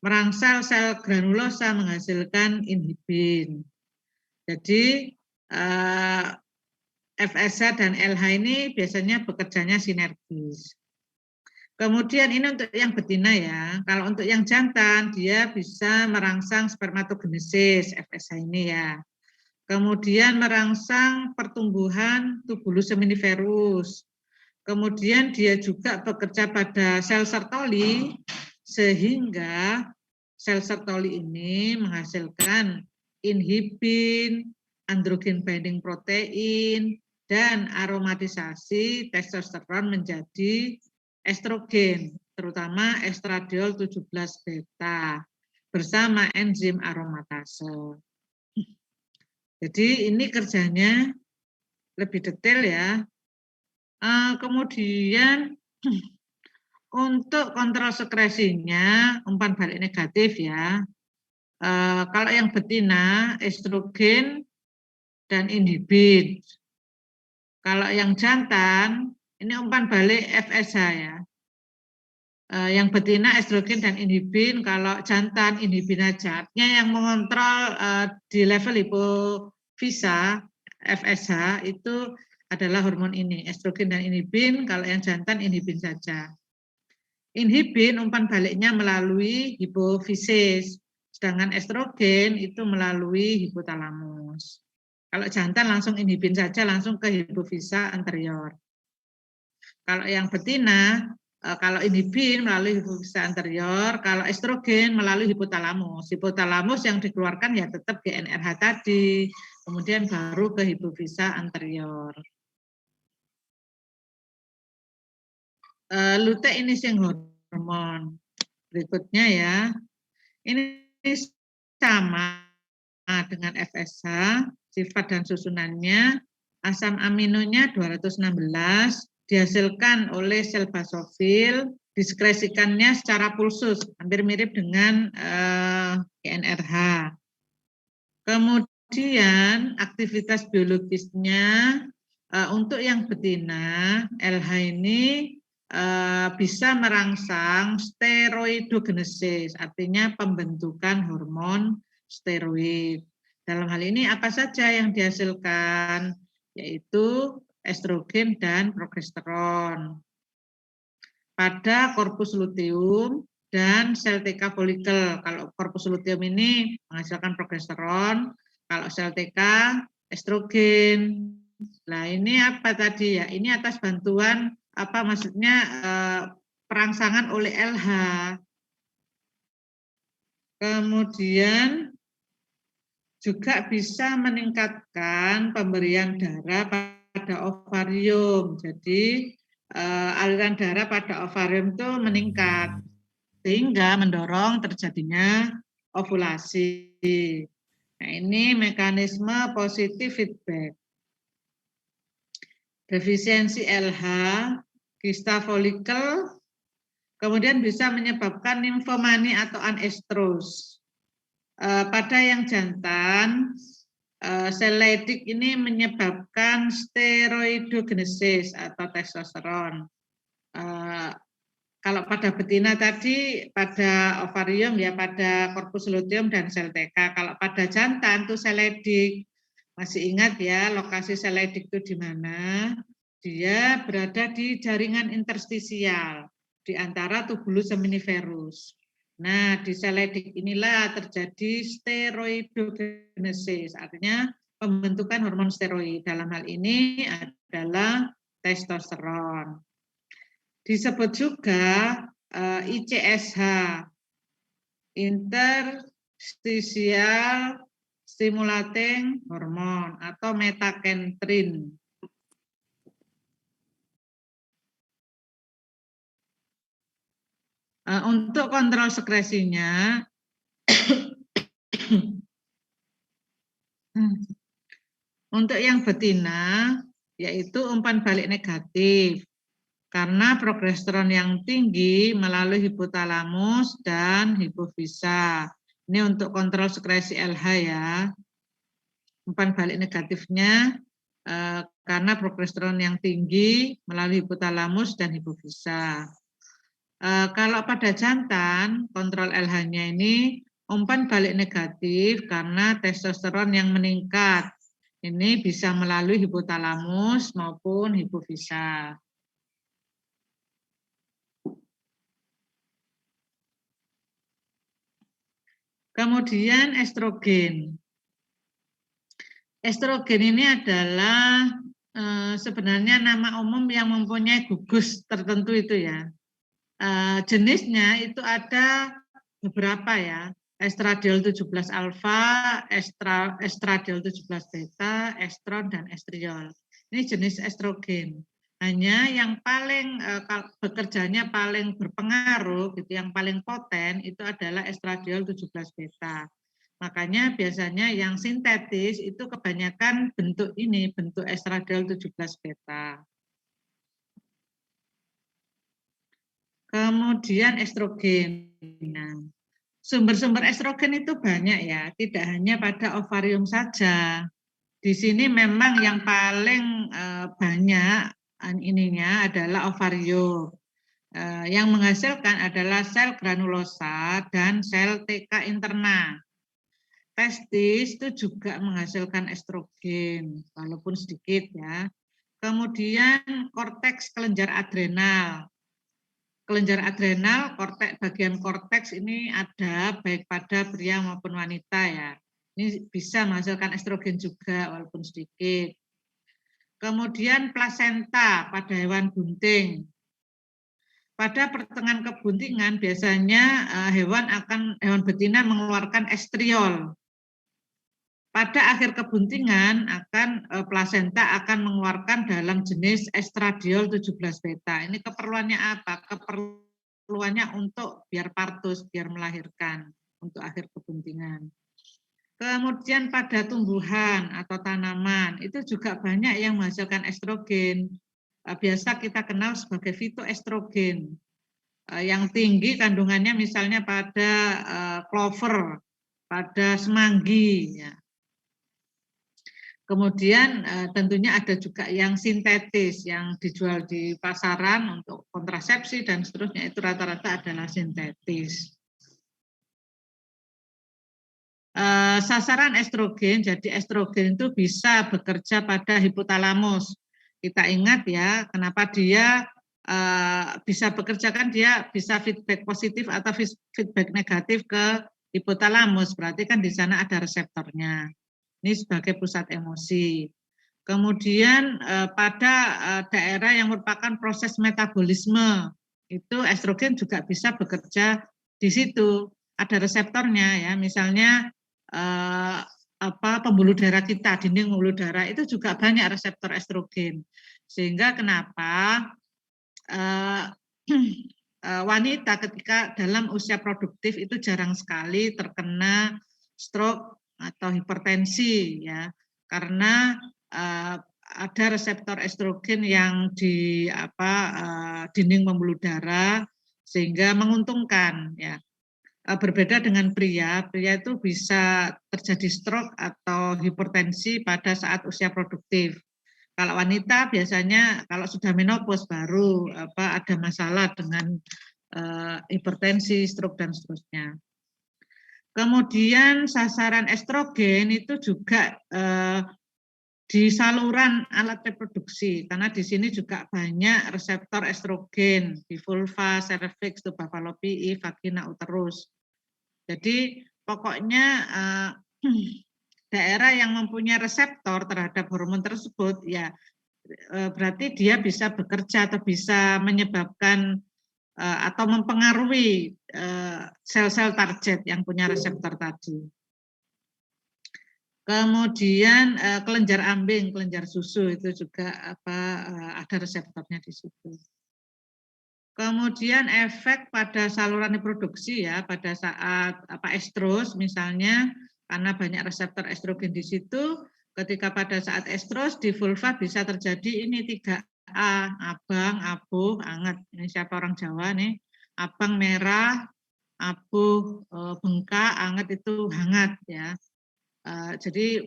Speaker 1: Merangsang sel granulosa menghasilkan inhibin. Jadi FSH dan LH ini biasanya bekerjanya sinergis. Kemudian ini untuk yang betina ya. Kalau untuk yang jantan dia bisa merangsang spermatogenesis FSH ini ya. Kemudian merangsang pertumbuhan tubulus seminiferus. Kemudian dia juga bekerja pada sel Sertoli sehingga sel Sertoli ini menghasilkan inhibin, androgen binding protein, dan aromatisasi testosteron menjadi estrogen, terutama estradiol 17 beta bersama enzim aromatase. Jadi ini kerjanya lebih detail ya. Kemudian untuk kontrol sekresinya umpan balik negatif ya. Kalau yang betina estrogen dan inhibin. Kalau yang jantan ini umpan balik FSH ya. Yang betina estrogen dan inhibin, kalau jantan inhibin aja. Artinya yang mengontrol di level hipofisa FSH itu adalah hormon ini, estrogen dan inhibin. Kalau yang jantan inhibin saja. Inhibin umpan baliknya melalui hipofisis, Sedangkan estrogen itu melalui hipotalamus. Kalau jantan langsung inhibin saja, langsung ke hipofisa anterior. Kalau yang betina, kalau inhibin melalui hipofisa anterior, kalau estrogen melalui hipotalamus. Hipotalamus yang dikeluarkan ya tetap GnRH tadi, kemudian baru ke hipofisa anterior. Luteinizing hormon. Berikutnya ya, ini sama dengan FSH, sifat dan susunannya, asam aminonya 216, dihasilkan oleh sel basofil, diskresikannya secara pulsus, hampir mirip dengan GnRH. Kemudian aktivitas biologisnya, untuk yang betina, LH ini bisa merangsang steroidogenesis, artinya pembentukan hormon steroid. Dalam hal ini apa saja yang dihasilkan? Yaitu estrogen dan progesteron. Pada korpus luteum dan sel TK folikel. Kalau korpus luteum ini menghasilkan progesteron, kalau sel TK estrogen. Nah, ini apa tadi ya? Ini atas bantuan apa maksudnya perangsangan oleh LH. Kemudian juga bisa meningkatkan pemberian darah pada ovarium. Jadi aliran darah pada ovarium itu meningkat sehingga mendorong terjadinya ovulasi. Nah, ini mekanisme positif feedback. Defisiensi LH, kista folikel, kemudian bisa menyebabkan nymphomani atau anestrus. Pada yang jantan, sel Leydig ini menyebabkan steroidogenesis atau testosteron. Kalau pada betina tadi, pada ovarium ya, pada korpus luteum dan sel TK. Kalau pada jantan itu sel Leydig. Masih ingat ya lokasi sel Leydig itu di mana? Dia berada di jaringan interstisial di antara tubulus seminiferus. Nah, di sel Leydig inilah terjadi steroidogenesis, artinya pembentukan hormon steroid. Dalam hal ini adalah testosteron. Disebut juga ICSH, interstitial stimulating hormone atau metakentrin. Untuk kontrol sekresinya, untuk yang betina, yaitu umpan balik negatif, karena progesteron yang tinggi melalui hipotalamus dan hipofisa. Ini untuk kontrol sekresi LH ya. Umpan balik negatifnya karena progesteron yang tinggi melalui hipotalamus dan hipofisa. Kalau pada jantan, kontrol LH-nya ini umpan balik negatif karena testosteron yang meningkat. Ini bisa melalui hipotalamus maupun hipofisa. Kemudian estrogen. Estrogen ini adalah sebenarnya nama umum yang mempunyai gugus tertentu itu ya. Jenisnya itu ada beberapa ya. Estradiol 17 alfa, estradiol 17 beta, estron dan estriol. Ini jenis estrogen. Hanya yang paling bekerjanya paling berpengaruh gitu, yang paling poten itu adalah estradiol 17 beta. Makanya biasanya yang sintetis itu kebanyakan bentuk ini, bentuk estradiol 17 beta. Kemudian estrogen. Nah, sumber-sumber estrogen itu banyak ya, tidak hanya pada ovarium saja. Di sini memang yang paling banyak ininya adalah ovarium. Yang menghasilkan adalah sel granulosa dan sel TK interna. Testis itu juga menghasilkan estrogen, walaupun sedikit ya. Kemudian korteks kelenjar adrenal. Kelenjar adrenal, bagian korteks ini ada baik pada pria maupun wanita ya. Ini bisa menghasilkan estrogen juga walaupun sedikit. Kemudian plasenta pada hewan bunting. Pada pertengahan kebuntingan biasanya hewan betina mengeluarkan estriol. Pada akhir kebuntingan plasenta akan mengeluarkan dalam jenis estradiol 17 beta. Ini keperluannya apa? Keperluannya untuk biar partus, biar melahirkan untuk akhir kebuntingan. Kemudian pada tumbuhan atau tanaman itu juga banyak yang menghasilkan estrogen. Biasa kita kenal sebagai fitoestrogen. Yang tinggi kandungannya misalnya pada clover, pada semanggi. Ya. Kemudian tentunya ada juga yang sintetis, yang dijual di pasaran untuk kontrasepsi dan seterusnya, itu rata-rata adalah sintetis. Sasaran estrogen, jadi estrogen itu bisa bekerja pada hipotalamus. Kita ingat ya, kenapa dia bisa bekerja, kan dia bisa feedback positif atau feedback negatif ke hipotalamus, berarti kan di sana ada reseptornya. Ini sebagai pusat emosi. Kemudian pada daerah yang merupakan proses metabolisme, itu estrogen juga bisa bekerja di situ. Ada reseptornya ya, misalnya pembuluh darah kita, dinding pembuluh darah itu juga banyak reseptor estrogen. Sehingga kenapa wanita ketika dalam usia produktif itu jarang sekali terkena stroke atau hipertensi ya, karena ada reseptor estrogen yang di dinding pembuluh darah sehingga menguntungkan ya. Berbeda dengan pria itu bisa terjadi stroke atau hipertensi pada saat usia produktif. Kalau wanita biasanya kalau sudah menopause baru ada masalah dengan hipertensi, stroke dan seterusnya. Kemudian sasaran estrogen itu juga di saluran alat reproduksi, karena di sini juga banyak reseptor estrogen di vulva, cervix, tuba fallopiae, vagina, uterus. Jadi pokoknya daerah yang mempunyai reseptor terhadap hormon tersebut ya berarti dia bisa bekerja atau bisa menyebabkan atau mempengaruhi sel-sel target yang punya reseptor tadi. Kemudian kelenjar ambing, kelenjar susu itu juga ada reseptornya di situ. Kemudian efek pada saluran reproduksi ya pada saat estros misalnya, karena banyak reseptor estrogen di situ, ketika pada saat estros di vulva bisa terjadi ini 3A, abang, abuh, anget. Ini siapa orang Jawa nih? Abang merah, abuh bengkak, anget itu hangat ya. Jadi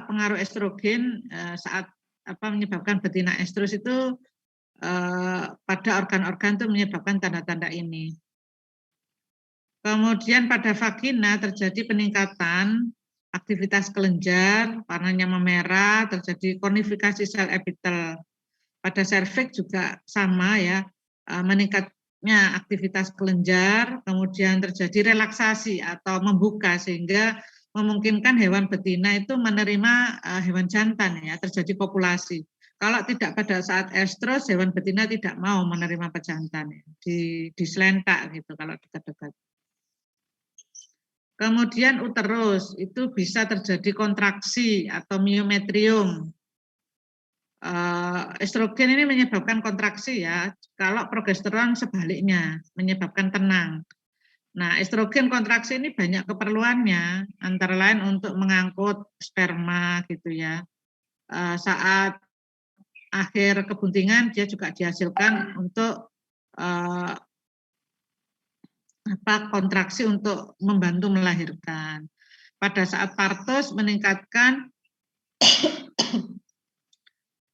Speaker 1: pengaruh estrogen saat menyebabkan betina estros itu pada organ-organ itu menyebabkan tanda-tanda ini. Kemudian pada vagina terjadi peningkatan aktivitas kelenjar, warnanya memerah, terjadi konifikasi sel epitel. Pada serviks juga sama ya, meningkatnya aktivitas kelenjar, kemudian terjadi relaksasi atau membuka sehingga memungkinkan hewan betina itu menerima hewan jantan ya, terjadi kopulasi. Kalau tidak pada saat estros, hewan betina tidak mau menerima pejantan, ya. Diselentak gitu kalau dekat-dekat. Kemudian uterus itu bisa terjadi kontraksi atau miometrium. Estrogen ini menyebabkan kontraksi ya, kalau progesteron sebaliknya menyebabkan tenang. Nah, estrogen kontraksi ini banyak keperluannya, antara lain untuk mengangkut sperma gitu ya. Saat akhir kebuntingan dia juga dihasilkan untuk kontraksi untuk membantu melahirkan. Pada saat partos meningkatkan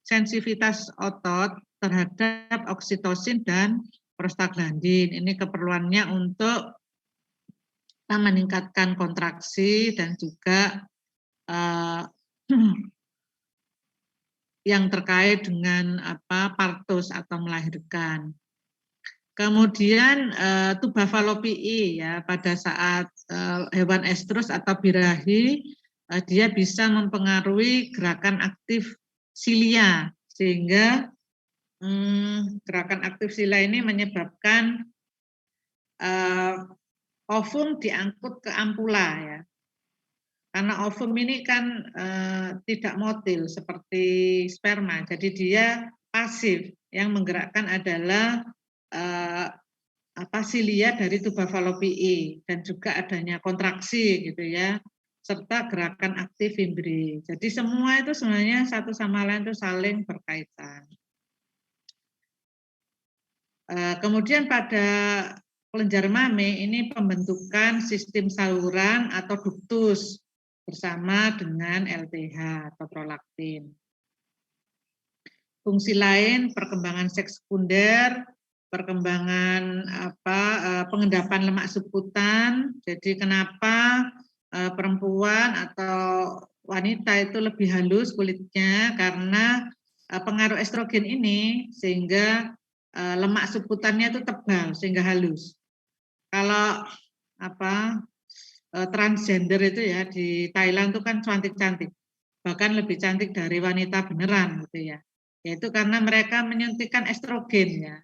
Speaker 1: sensitivitas otot terhadap oksitosin dan prostaglandin. Ini keperluannya untuk meningkatkan kontraksi dan juga yang terkait dengan partos atau melahirkan. Kemudian tuba fallopiae ya, pada saat hewan estrus atau birahi dia bisa mempengaruhi gerakan aktif silia, sehingga gerakan aktif silia ini menyebabkan ovum diangkut ke ampula ya. Karena ovum ini kan tidak motil seperti sperma, jadi dia pasif. Yang menggerakkan adalah silia dari tuba fallopiae dan juga adanya kontraksi gitu ya, serta gerakan aktif fimbri. Jadi semua itu sebenarnya satu sama lain itu saling berkaitan. Kemudian pada kelenjar mame ini pembentukan sistem saluran atau duktus bersama dengan LTH atau prolaktin. Fungsi lain perkembangan seks sekunder, perkembangan pengendapan lemak subkutan. Jadi kenapa perempuan atau wanita itu lebih halus kulitnya, karena pengaruh estrogen ini sehingga lemak subkutannya itu tebal sehingga halus. Kalau transgender itu ya di Thailand itu kan cantik-cantik, bahkan lebih cantik dari wanita beneran gitu ya. Yaitu karena mereka menyuntikkan estrogen ya,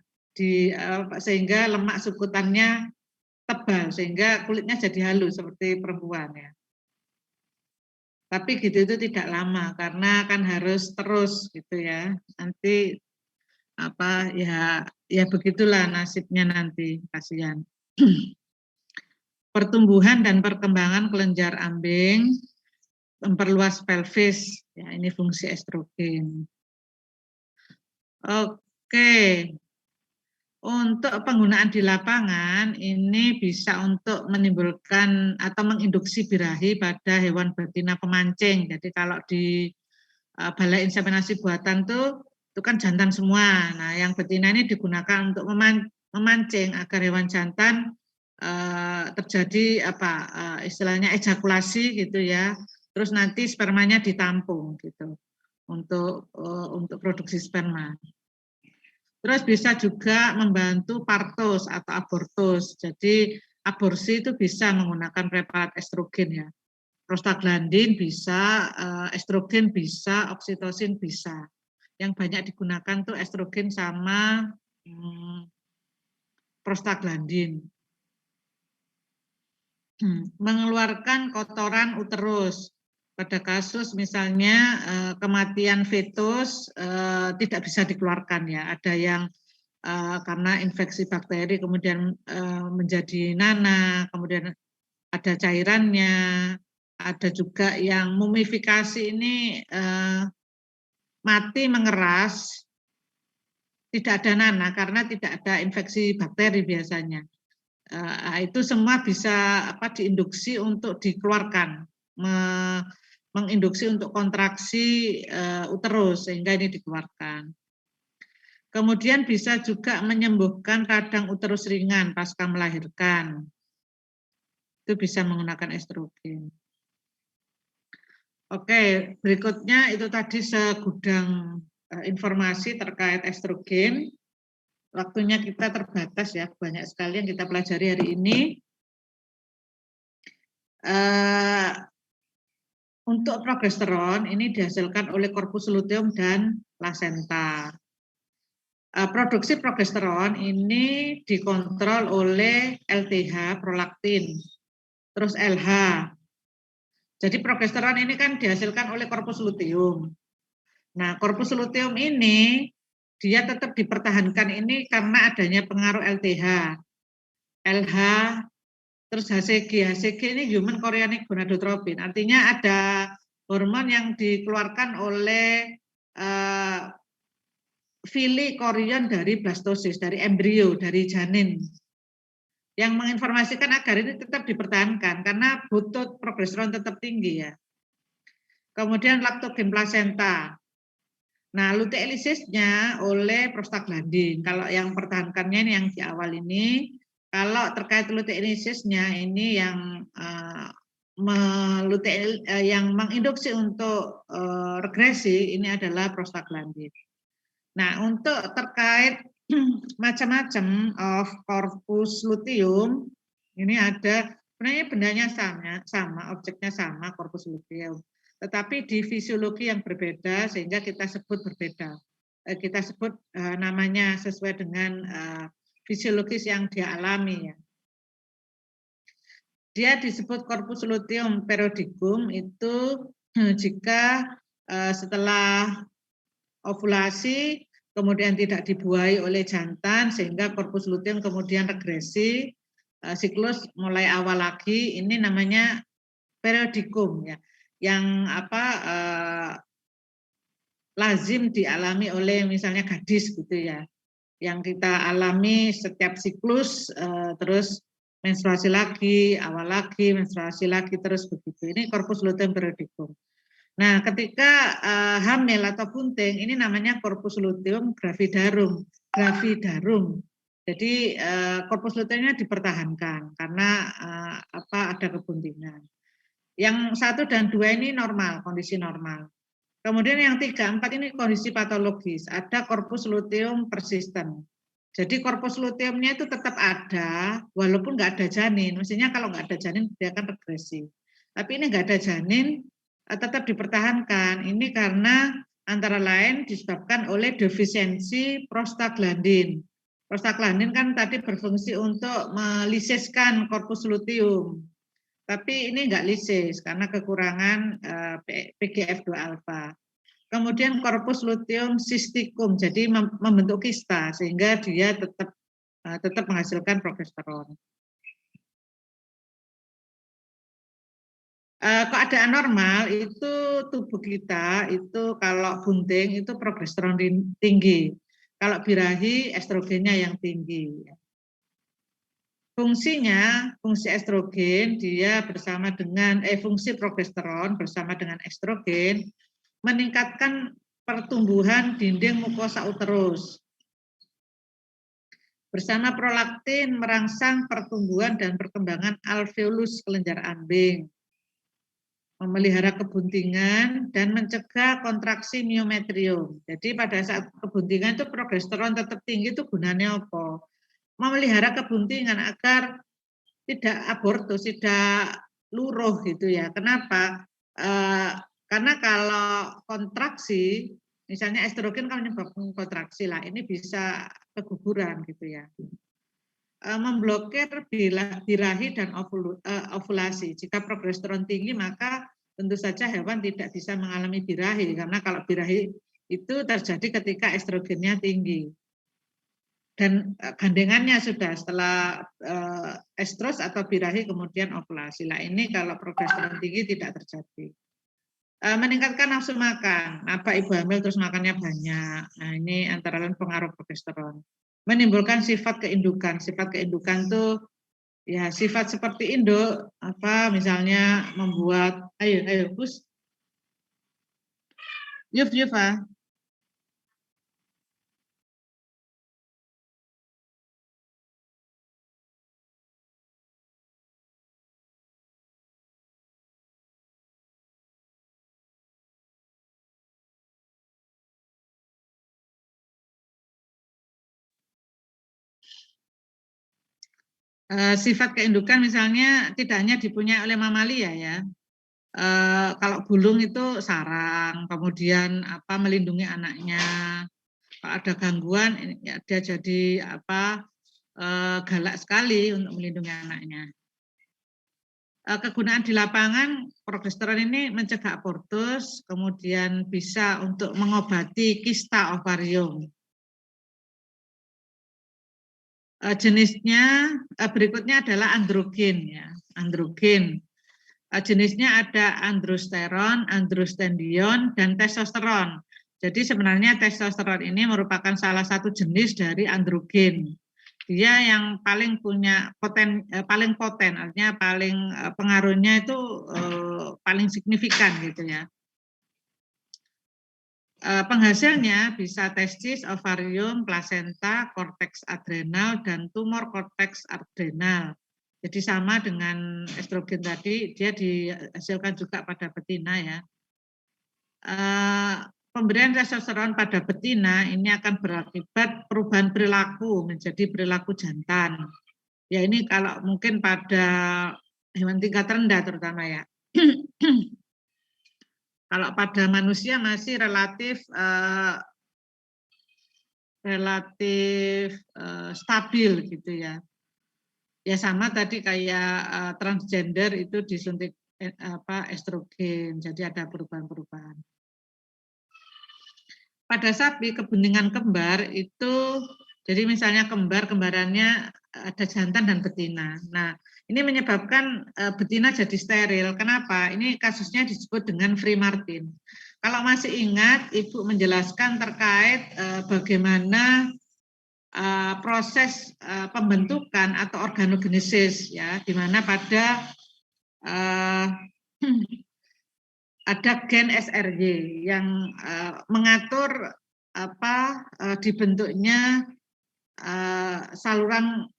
Speaker 1: sehingga lemak subkutannya tebal sehingga kulitnya jadi halus seperti perempuan ya. Tapi gitu itu tidak lama karena kan harus terus gitu ya. Nanti ya begitulah nasibnya nanti, kasihan. Pertumbuhan dan perkembangan kelenjar ambing, memperluas pelvis, ya ini fungsi estrogen. Oke, untuk penggunaan di lapangan ini bisa untuk menimbulkan atau menginduksi birahi pada hewan betina pemancing. Jadi kalau di balai inseminasi buatan itu kan jantan semua. Nah, yang betina ini digunakan untuk memancing agar hewan jantan terjadi istilahnya ejakulasi gitu ya. Terus nanti spermanya ditampung gitu untuk produksi sperma. Terus bisa juga membantu partos atau abortus. Jadi aborsi itu bisa menggunakan preparat estrogen ya. Prostaglandin bisa, estrogen bisa, oksitosin bisa. Yang banyak digunakan tuh estrogen sama prostaglandin. Mengeluarkan kotoran uterus. Pada kasus misalnya kematian fetus tidak bisa dikeluarkan ya. Ada yang karena infeksi bakteri kemudian menjadi nanah, kemudian ada cairannya, ada juga yang mumifikasi ini mati mengeras, tidak ada nanah karena tidak ada infeksi bakteri biasanya. Itu semua bisa diinduksi untuk dikeluarkan, menginduksi untuk kontraksi uterus sehingga ini dikeluarkan. Kemudian bisa juga menyembuhkan radang uterus ringan pasca melahirkan. Itu bisa menggunakan estrogen. Oke, berikutnya itu tadi segudang informasi terkait estrogen. Waktunya kita terbatas ya, banyak sekali yang kita pelajari hari ini. Untuk progesteron ini dihasilkan oleh corpus luteum dan plasenta. Produksi progesteron ini dikontrol oleh LTH, prolaktin, terus LH. Jadi progesteron ini kan dihasilkan oleh corpus luteum. Nah, corpus luteum ini dia tetap dipertahankan ini karena adanya pengaruh LTH, LH, terus HCG. HCG ini human chorionic gonadotropin. Artinya ada hormon yang dikeluarkan oleh fili chorion dari blastosis, dari embrio, dari janin. Yang menginformasikan agar ini tetap dipertahankan karena butuh progesteron tetap tinggi ya. Kemudian laktogen plasenta. Nah, luteilisisnya oleh prostaglandin. Kalau yang pertahankannya ini yang di awal ini. Kalau terkait luteilisisnya ini yang yang menginduksi untuk regresi ini adalah prostaglandin. Nah, untuk terkait macam-macam of corpus luteum. Ini ada, sebenarnya bendanya sama, objeknya sama, corpus luteum. Tetapi di fisiologi yang berbeda sehingga kita sebut berbeda. Kita sebut namanya sesuai dengan fisiologis yang dia alami ya. Dia disebut corpus luteum periodicum itu jika setelah ovulasi kemudian tidak dibuahi oleh jantan sehingga corpus luteum kemudian regresi, siklus mulai awal lagi, ini namanya periodikum ya, yang lazim dialami oleh misalnya gadis gitu ya, yang kita alami setiap siklus terus menstruasi lagi, awal lagi, menstruasi lagi terus begitu. Ini corpus luteum periodikum. Nah, ketika hamil atau bunting, ini namanya corpus luteum gravidarum. Gravidarum. Jadi corpus luteumnya dipertahankan karena ada kebuntingan. Yang 1 dan 2 ini normal, kondisi normal. Kemudian yang 3, 4 ini kondisi patologis. Ada corpus luteum persisten. Jadi corpus luteumnya itu tetap ada, walaupun nggak ada janin. Mestinya kalau nggak ada janin dia akan regresi. Tapi ini nggak ada janin, tetap dipertahankan. Ini karena antara lain disebabkan oleh defisiensi prostaglandin. Prostaglandin kan tadi berfungsi untuk melisiskan corpus luteum. Tapi ini enggak lisis karena kekurangan PGF2 alfa. Kemudian corpus luteum cysticum, jadi membentuk kista sehingga dia tetap menghasilkan progesteron. Keadaan normal itu tubuh kita itu kalau bunting itu progesteron tinggi, kalau birahi estrogennya yang tinggi. Fungsinya, fungsi estrogen dia bersama dengan fungsi progesteron bersama dengan estrogen meningkatkan pertumbuhan dinding mukosa uterus. Bersama prolaktin merangsang pertumbuhan dan perkembangan alveolus kelenjar ambing, memelihara kebuntingan dan mencegah kontraksi miometrium. Jadi pada saat kebuntingan itu progesteron tetap tinggi itu gunanya apa? Memelihara kebuntingan agar tidak abortus, tidak luruh gitu ya. Kenapa? Karena kalau kontraksi, misalnya estrogen kan menyebabkan kontraksi lah, ini bisa keguguran gitu ya. Memblokir birahi dan ovulasi. Jika progesteron tinggi maka tentu saja hewan tidak bisa mengalami birahi, karena kalau birahi itu terjadi ketika estrogennya tinggi. Dan gandengannya sudah setelah estros atau birahi kemudian ovulasi. Lah ini kalau progesteron tinggi tidak terjadi. Meningkatkan nafsu makan. Apa ibu hamil terus makannya banyak. Nah ini antara lain pengaruh progesteron. Menimbulkan sifat keindukan. Sifat keindukan tuh ya sifat seperti induk, apa misalnya membuat ayo Gus. Yuf ah. Sifat keindukan misalnya tidak hanya dipunyai oleh mamalia ya. Kalau burung itu sarang, kemudian melindungi anaknya. Kalau ada gangguan ya dia jadi galak sekali untuk melindungi anaknya. Kegunaan di lapangan progesteron ini mencegah abortus, kemudian bisa untuk mengobati kista ovarium. Jenisnya berikutnya adalah androgen ya, androgen. Jenisnya ada androsteron, androstendion, dan testosteron. Jadi sebenarnya testosteron ini merupakan salah satu jenis dari androgen. Dia yang paling punya paling poten, artinya paling pengaruhnya itu paling signifikan gitu ya. Penghasilnya bisa testis, ovarium, plasenta, korteks adrenal, dan tumor korteks adrenal. Jadi sama dengan estrogen tadi, dia dihasilkan juga pada betina ya. pemberian testosteron pada betina ini akan berakibat perubahan perilaku menjadi perilaku jantan. Ya ini kalau mungkin pada hewan tingkat rendah terutama ya. Kalau pada manusia masih relatif stabil gitu ya. Ya sama tadi kayak transgender itu disuntik estrogen, jadi ada perubahan-perubahan. Pada sapi kebeningan kembar itu, jadi misalnya kembarannya ada jantan dan betina. Nah, ini menyebabkan betina jadi steril. Kenapa? Ini kasusnya disebut dengan Free Martin. Kalau masih ingat, Ibu menjelaskan terkait bagaimana proses pembentukan atau organogenesis, ya, di mana pada ada gen SRY yang mengatur dibentuknya saluran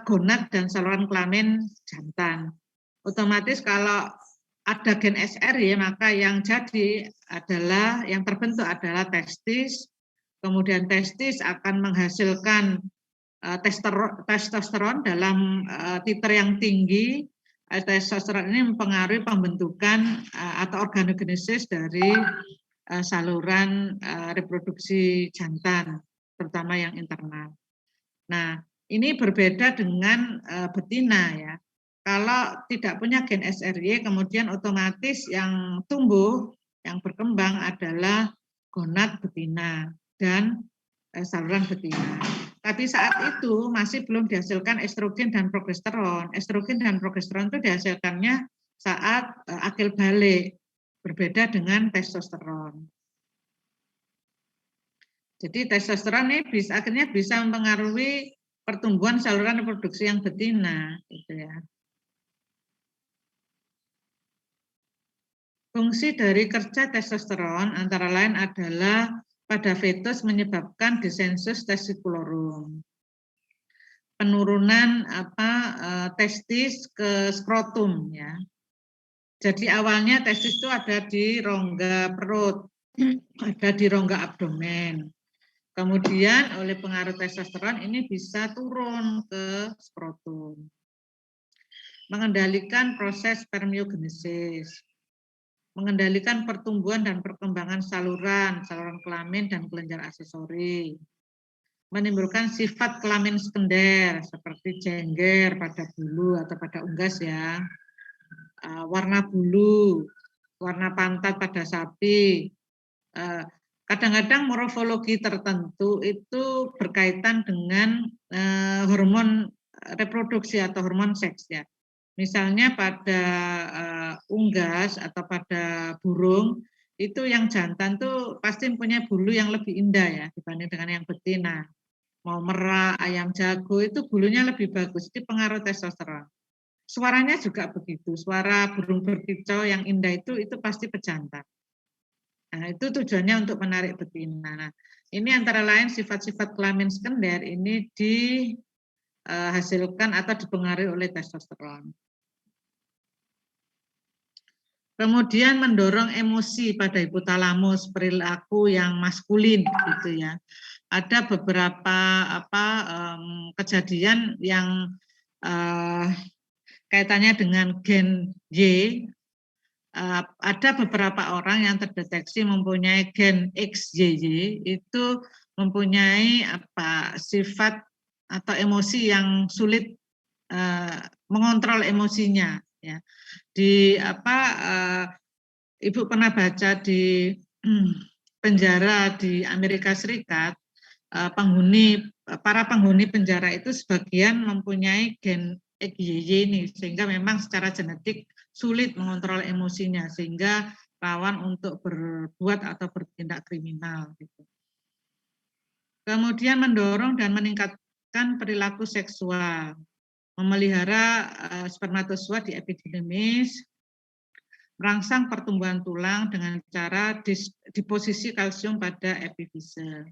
Speaker 1: gonad dan saluran kelamin jantan. Otomatis kalau ada gen SRY maka yang jadi adalah yang terbentuk adalah testis. Kemudian testis akan menghasilkan testosteron dalam titer yang tinggi. Testosteron ini mempengaruhi pembentukan atau organogenesis dari saluran reproduksi jantan, terutama yang internal. Nah, ini berbeda dengan betina ya. Kalau tidak punya gen SRY, kemudian otomatis yang tumbuh, yang berkembang adalah gonad betina dan saluran betina. Tapi saat itu masih belum dihasilkan estrogen dan progesteron. Estrogen dan progesteron itu dihasilkannya saat akil balik, berbeda dengan testosteron. Jadi testosteron ini akhirnya bisa mempengaruhi pertumbuhan saluran reproduksi yang betina, gitu ya. Fungsi dari kerja testosteron antara lain adalah pada fetus menyebabkan disensus testiculorum, penurunan testis ke skrotum ya. Jadi awalnya testis itu ada di rongga perut, ada di rongga abdomen. Kemudian oleh pengaruh testosteron ini bisa turun ke skrotum. Mengendalikan proses spermiogenesis. Mengendalikan pertumbuhan dan perkembangan saluran kelamin dan kelenjar aksesori. Menimbulkan sifat kelamin sekunder seperti jengger pada bulu atau pada unggas ya. Warna bulu, warna pantat pada sapi. Kadang-kadang morfologi tertentu itu berkaitan dengan hormon reproduksi atau hormon seks ya. Misalnya pada unggas atau pada burung itu yang jantan tuh pasti punya bulu yang lebih indah ya dibanding dengan yang betina. Mau merak, ayam jago itu bulunya lebih bagus, itu pengaruh testosteron. Suaranya juga begitu, suara burung berkicau yang indah itu pasti pejantan. Nah, itu tujuannya untuk menarik betina. Nah, ini antara lain sifat-sifat kelamin sekunder ini dihasilkan atau dipengaruhi oleh testosteron. Kemudian mendorong emosi pada hipotalamus, perilaku yang maskulin gitu ya. Ada beberapa kejadian yang kaitannya dengan gen Y. Ada beberapa orang yang terdeteksi mempunyai gen XYY itu mempunyai sifat atau emosi yang sulit mengontrol emosinya ya. Ibu pernah baca di penjara di Amerika Serikat, para penghuni penjara itu sebagian mempunyai gen XYY ini, sehingga memang secara genetik sulit mengontrol emosinya, sehingga rawan untuk berbuat atau bertindak kriminal. Gitu. Kemudian mendorong dan meningkatkan perilaku seksual, memelihara spermatozoa di epididymis, merangsang pertumbuhan tulang dengan cara deposisi kalsium pada epifise.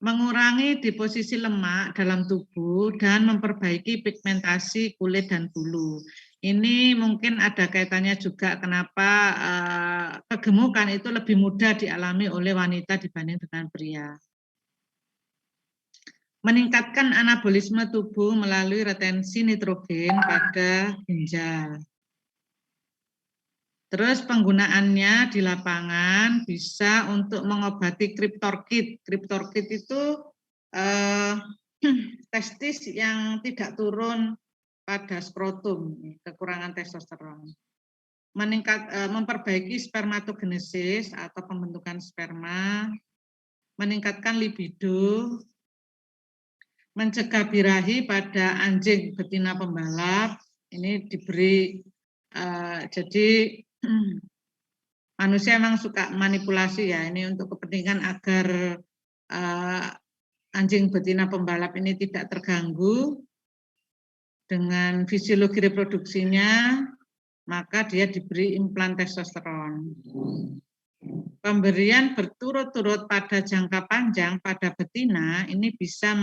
Speaker 1: Mengurangi deposisi lemak dalam tubuh dan memperbaiki pigmentasi kulit dan bulu. Ini mungkin ada kaitannya juga kenapa kegemukan itu lebih mudah dialami oleh wanita dibanding dengan pria. Meningkatkan anabolisme tubuh melalui retensi nitrogen pada ginjal. Terus penggunaannya di lapangan bisa untuk mengobati kriptorkit. Kriptorkit itu testis yang tidak turun pada skrotum, kekurangan testosteron. Memperbaiki spermatogenesis atau pembentukan sperma, meningkatkan libido, mencegah birahi pada anjing betina pembalap. Ini diberi jadi manusia memang suka manipulasi ya, ini untuk kepentingan agar anjing betina pembalap ini tidak terganggu dengan fisiologi reproduksinya, maka dia diberi implan testosteron. Pemberian berturut-turut pada jangka panjang pada betina ini bisa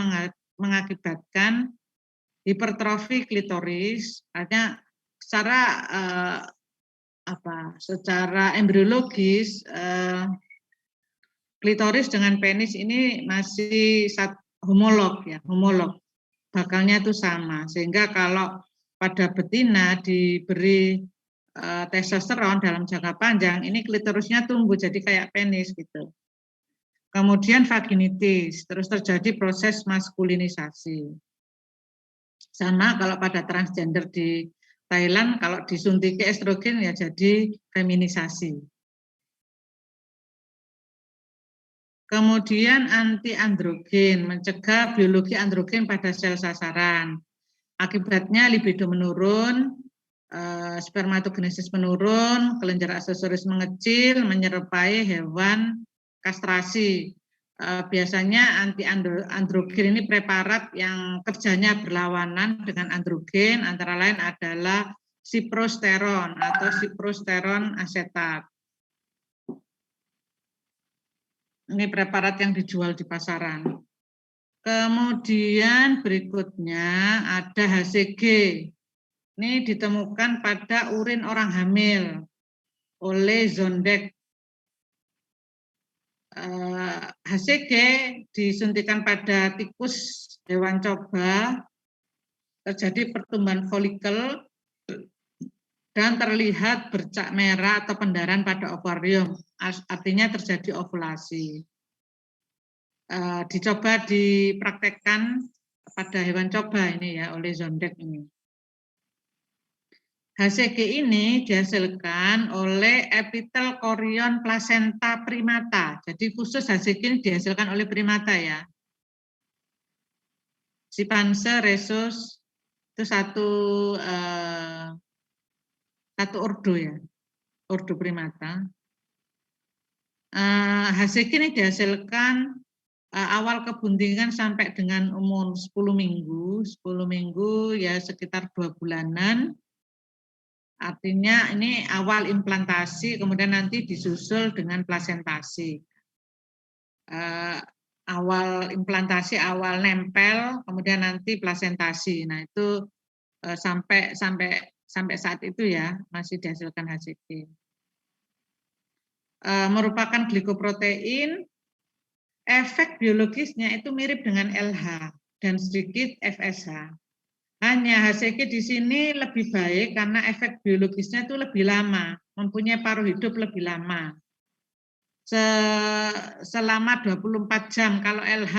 Speaker 1: mengakibatkan hipertrofi klitoris, artinya secara embriologis klitoris dengan penis ini masih homolog ya, homolog. Bakalnya itu sama, sehingga kalau pada betina diberi testosteron dalam jangka panjang, ini klitorisnya tumbuh jadi kayak penis gitu. Kemudian vaginitis, terus terjadi proses maskulinisasi. Sama kalau pada transgender di Thailand, kalau disuntik estrogen ya jadi feminisasi. Kemudian anti-androgen, mencegah biologi androgen pada sel sasaran. Akibatnya libido menurun, spermatogenesis menurun, kelenjar aksesoris mengecil, menyerupai hewan kastrasi. Biasanya anti-androgen ini preparat yang kerjanya berlawanan dengan androgen, antara lain adalah siprosteron atau siprosteron asetat. Ini preparat yang dijual di pasaran. Kemudian berikutnya ada HCG. Ini ditemukan pada urin orang hamil oleh Zondek. HCG disuntikan pada tikus hewan coba, terjadi pertumbuhan folikel dan terlihat bercak merah atau pendarahan pada ovarium, artinya terjadi ovulasi. Dicoba dipraktekkan pada hewan coba ini ya oleh Zondek ini. HCG ini dihasilkan oleh epitel korion plasenta primata. Jadi khusus HCG ini dihasilkan oleh primata ya. Chimpanzee rhesus itu satu ordo ya, ordo primata. HCG ini dihasilkan awal kebuntingan sampai dengan umur 10 minggu. 10 minggu ya sekitar 2 bulanan. Artinya ini awal implantasi, kemudian nanti disusul dengan plasentasi. Awal implantasi, awal nempel, kemudian nanti plasentasi. Nah itu sampai saat itu ya masih dihasilkan HCG. Merupakan glikoprotein, efek biologisnya itu mirip dengan LH dan sedikit FSH. Hanya HCG di sini lebih baik karena efek biologisnya itu lebih lama, mempunyai paruh hidup lebih lama. Selama 24 jam. Kalau LH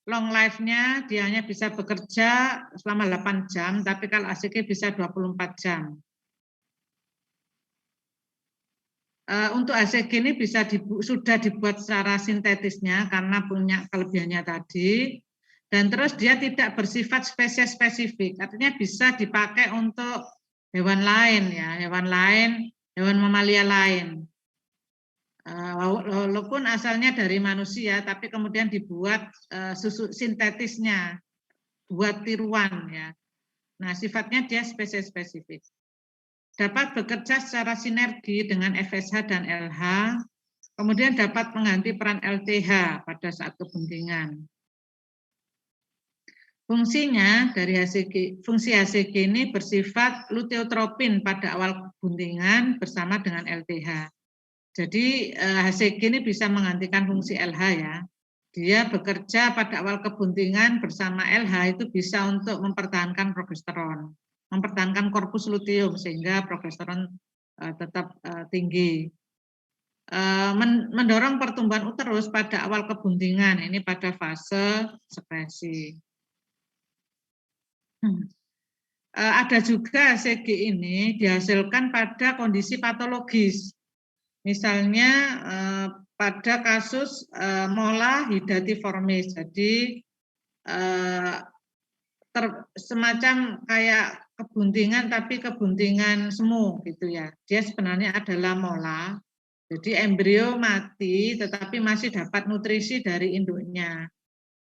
Speaker 1: long life-nya dia hanya bisa bekerja selama 8 jam, tapi kalau HCG bisa 24 jam. Untuk HCG ini sudah dibuat secara sintetisnya karena punya kelebihannya tadi. Dan terus dia tidak bersifat spesies spesifik, artinya bisa dipakai untuk hewan lain ya, hewan mamalia lain. Walaupun asalnya dari manusia, tapi kemudian dibuat susu sintetisnya, buat tiruan ya. Nah, sifatnya dia spesies spesifik. Dapat bekerja secara sinergi dengan FSH dan LH, kemudian dapat mengganti peran LTH pada saat kebuntingan. Fungsinya dari fungsi HCG ini bersifat luteotropin pada awal kebuntingan bersama dengan LTH. Jadi HCG ini bisa menggantikan fungsi LH ya. Dia bekerja pada awal kebuntingan bersama LH itu bisa untuk mempertahankan progesteron, mempertahankan korpus luteum sehingga progesteron tetap tinggi. Mendorong pertumbuhan uterus pada awal kebuntingan, ini pada fase sekresi. Ada juga HCG ini dihasilkan pada kondisi patologis. Misalnya pada kasus mola hidatiformis, jadi semacam kayak kebuntingan tapi kebuntingan semu gitu ya. Dia sebenarnya adalah mola. Jadi embrio mati tetapi masih dapat nutrisi dari induknya.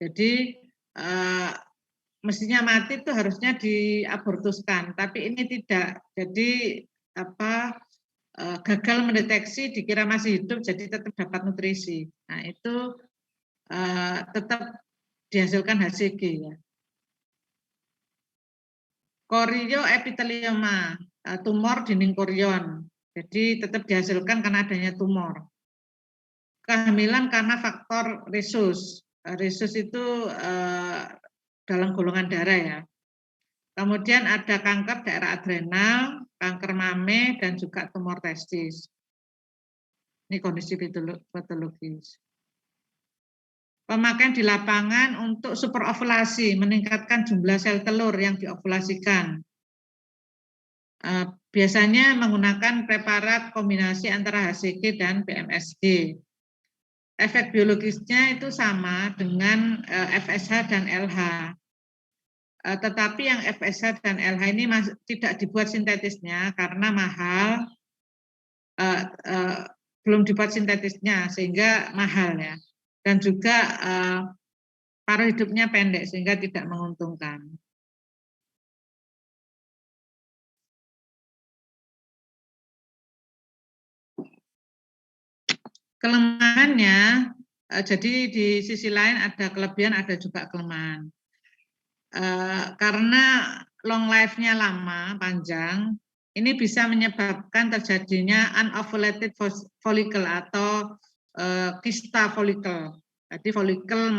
Speaker 1: Jadi mestinya mati itu harusnya diabortuskan, tapi ini tidak. Jadi gagal mendeteksi, dikira masih hidup, jadi tetap dapat nutrisi. Nah itu tetap dihasilkan HCG ya. Chorioepithelioma, tumor dinding korion. Jadi tetap dihasilkan karena adanya tumor. Kehamilan karena faktor resus. Resus itu dalam golongan darah ya. Kemudian ada kanker daerah adrenal, kanker mame, dan juga tumor testis. Ini kondisi patologis. Pemakaian di lapangan untuk superovulasi, meningkatkan jumlah sel telur yang diovulasikan. Biasanya menggunakan preparat kombinasi antara HCG dan PMSG. Efek biologisnya itu sama dengan FSH dan LH. Tetapi yang FSH dan LH ini tidak dibuat sintetisnya karena mahal, belum dibuat sintetisnya sehingga mahal ya, dan juga paruh hidupnya pendek sehingga tidak menguntungkan. Kelemahannya, jadi di sisi lain ada kelebihan, ada juga kelemahan. Karena long life-nya lama, panjang, ini bisa menyebabkan terjadinya unovulated follicle atau kista follicle. Jadi follicle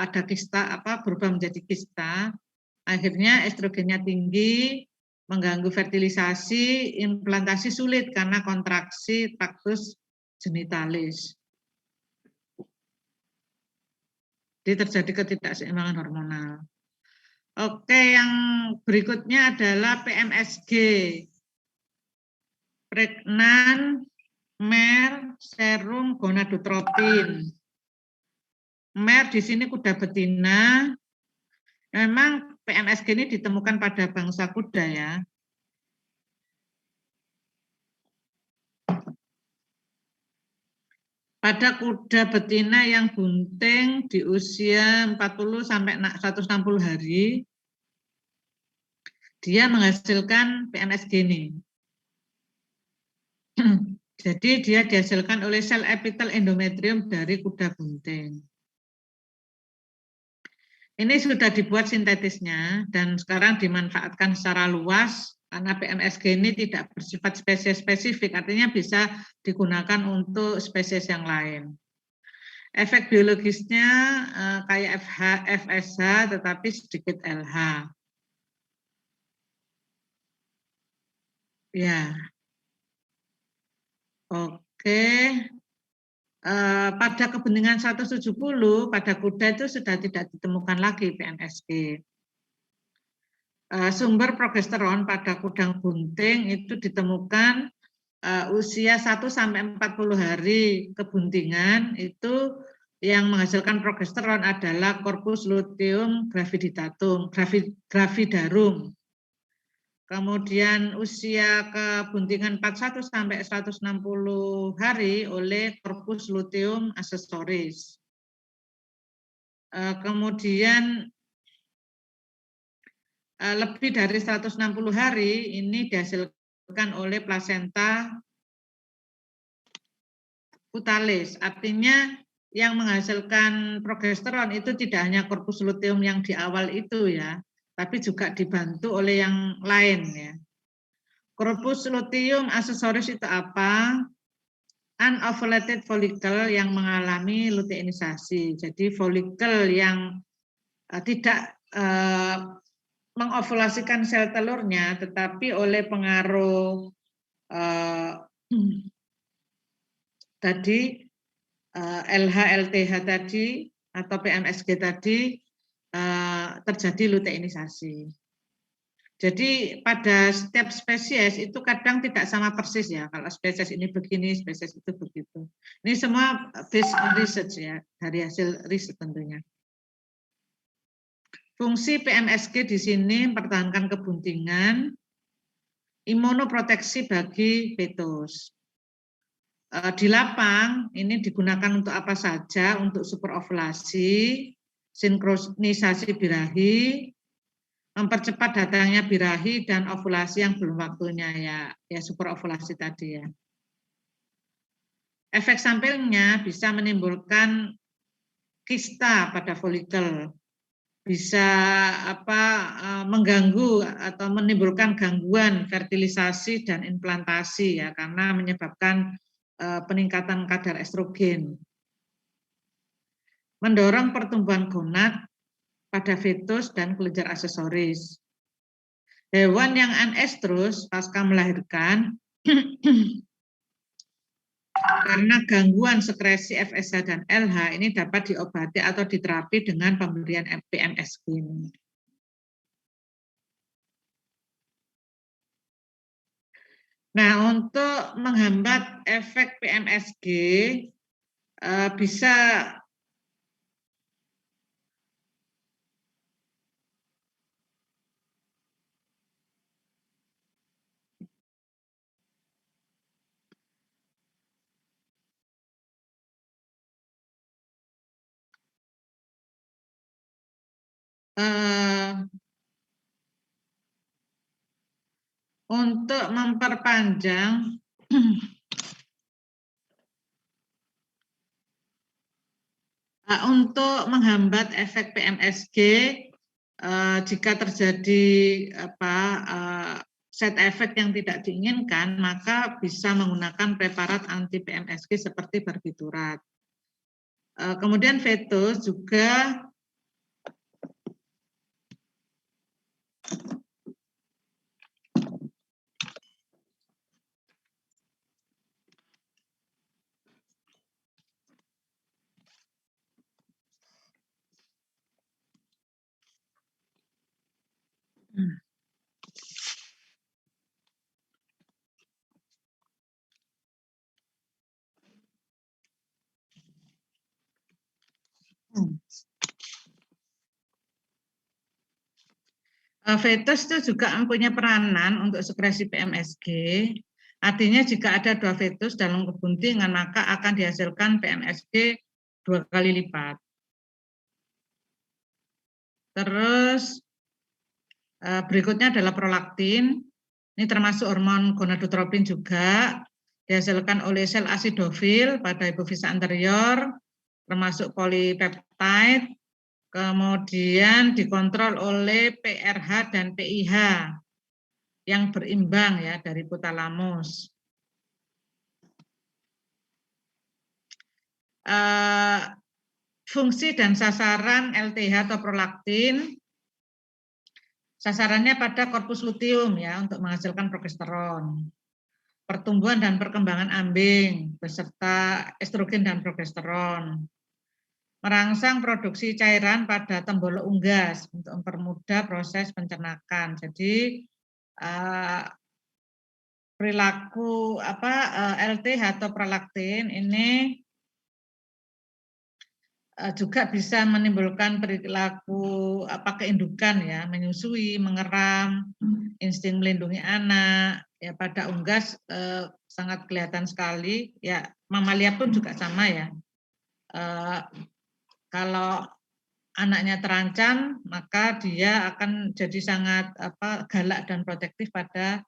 Speaker 1: ada kista berubah menjadi kista, akhirnya estrogennya tinggi, mengganggu fertilisasi, implantasi sulit karena kontraksi traktus genitalis. Jadi terjadi ketidakseimbangan hormonal. Oke, yang berikutnya adalah PMSG. Pregnan mer serum gonadotropin. Mer di sini kuda betina. Memang PMSG ini ditemukan pada bangsa kuda ya. Pada kuda betina yang bunting di usia 40 sampai 160 hari, dia menghasilkan PMSG ini. Jadi dia dihasilkan oleh sel epitel endometrium dari kuda bunting. Ini sudah dibuat sintetisnya dan sekarang dimanfaatkan secara luas karena PMSG ini tidak bersifat spesies spesifik, artinya bisa digunakan untuk spesies yang lain. Efek biologisnya kayak FSH tetapi sedikit LH. Ya. Oke. Pada kepentingan 170 pada kuda itu sudah tidak ditemukan lagi PMSG. Sumber progesteron pada kuda bunting itu ditemukan usia 1 sampai 40 hari kebuntingan, itu yang menghasilkan progesteron adalah corpus luteum gravidarum. Kemudian usia kebuntingan 41 sampai 160 hari oleh corpus luteum accessoris. Kemudian lebih dari 160 hari ini dihasilkan oleh plasenta kutalis. Artinya yang menghasilkan progesteron itu tidak hanya corpus luteum yang di awal itu ya, tapi juga dibantu oleh yang lain ya. Corpus luteum accessoris itu apa? unovulated follicle yang mengalami luteinisasi. Jadi folikel yang tidak mengovulasikan sel telurnya, tetapi oleh pengaruh tadi LH, LTH tadi atau PMSG tadi terjadi luteinisasi. Jadi pada setiap spesies itu kadang tidak sama persis ya. Kalau spesies ini begini, spesies itu begitu. Ini semua based on research ya, dari hasil riset tentunya. Fungsi PMSG di sini mempertahankan kebuntingan, imunoproteksi bagi fetus. Di lapang ini digunakan untuk apa saja? Untuk superovulasi, sinkronisasi birahi, mempercepat datangnya birahi dan ovulasi yang belum waktunya ya superovulasi tadi ya. Efek sampingnya bisa menimbulkan kista pada folikel, bisa mengganggu atau menimbulkan gangguan fertilisasi dan implantasi ya, karena menyebabkan peningkatan kadar estrogen. Mendorong pertumbuhan gonad pada fetus dan kelenjar aksesoris. Hewan yang anestrus pasca melahirkan karena gangguan sekresi FSH dan LH ini dapat diobati atau diterapi dengan pemberian PMSG. Nah, untuk menghambat efek PMSG bisa untuk memperpanjang untuk menghambat efek PMSG jika terjadi side effect yang tidak diinginkan, maka bisa menggunakan preparat anti PMSG seperti barbiturat. Kemudian fetus juga fetus itu juga mempunyai peranan untuk sekresi PMSG. Artinya jika ada 2 fetus dalam kebuntingan, maka akan dihasilkan PMSG 2 kali lipat. Terus berikutnya adalah prolaktin. Ini termasuk hormon gonadotropin juga, dihasilkan oleh sel asidofil pada hipofisa anterior, termasuk polipeptide, kemudian dikontrol oleh PRH dan PIH yang berimbang ya dari hipotalamus. Fungsi dan sasaran LTH atau prolaktin, sasarannya pada korpus luteum ya untuk menghasilkan progesteron. Pertumbuhan dan perkembangan ambing beserta estrogen dan progesteron. Merangsang produksi cairan pada tembolo unggas untuk mempermudah proses pencernakan. Jadi perilaku LTH atau prolaktin ini juga bisa menimbulkan perilaku keindukan ya, menyusui, mengeram, insting melindungi anak. Ya pada unggas sangat kelihatan sekali. Ya mamalia pun juga sama ya. Kalau anaknya terancam, maka dia akan jadi sangat galak dan protektif pada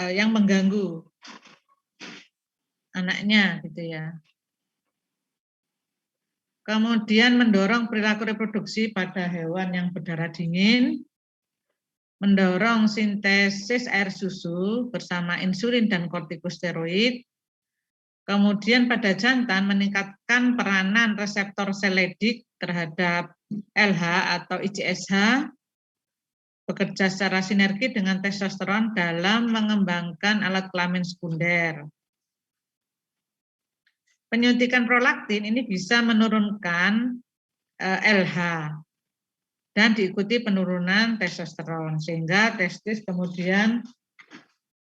Speaker 1: yang mengganggu anaknya gitu ya. Kemudian mendorong perilaku reproduksi pada hewan yang berdarah dingin, mendorong sintesis air susu bersama insulin dan kortikosteroid. Kemudian pada jantan meningkatkan peranan reseptor seledik terhadap LH atau ICSH, bekerja secara sinergi dengan testosteron dalam mengembangkan alat kelamin sekunder. Penyuntikan prolaktin ini bisa menurunkan LH dan diikuti penurunan testosteron, sehingga testis kemudian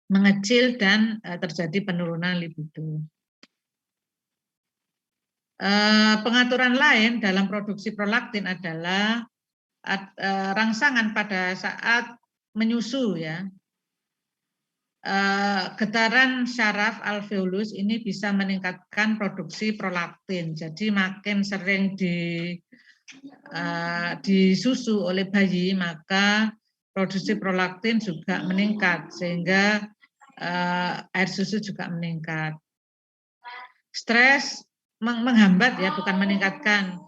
Speaker 1: mengecil dan terjadi penurunan libido. Pengaturan lain dalam produksi prolaktin adalah rangsangan pada saat menyusu ya. Getaran syaraf alveolus ini bisa meningkatkan produksi prolaktin. Jadi makin sering disusu oleh bayi, maka produksi prolaktin juga meningkat, sehingga air susu juga meningkat. Stres menghambat ya, bukan meningkatkan.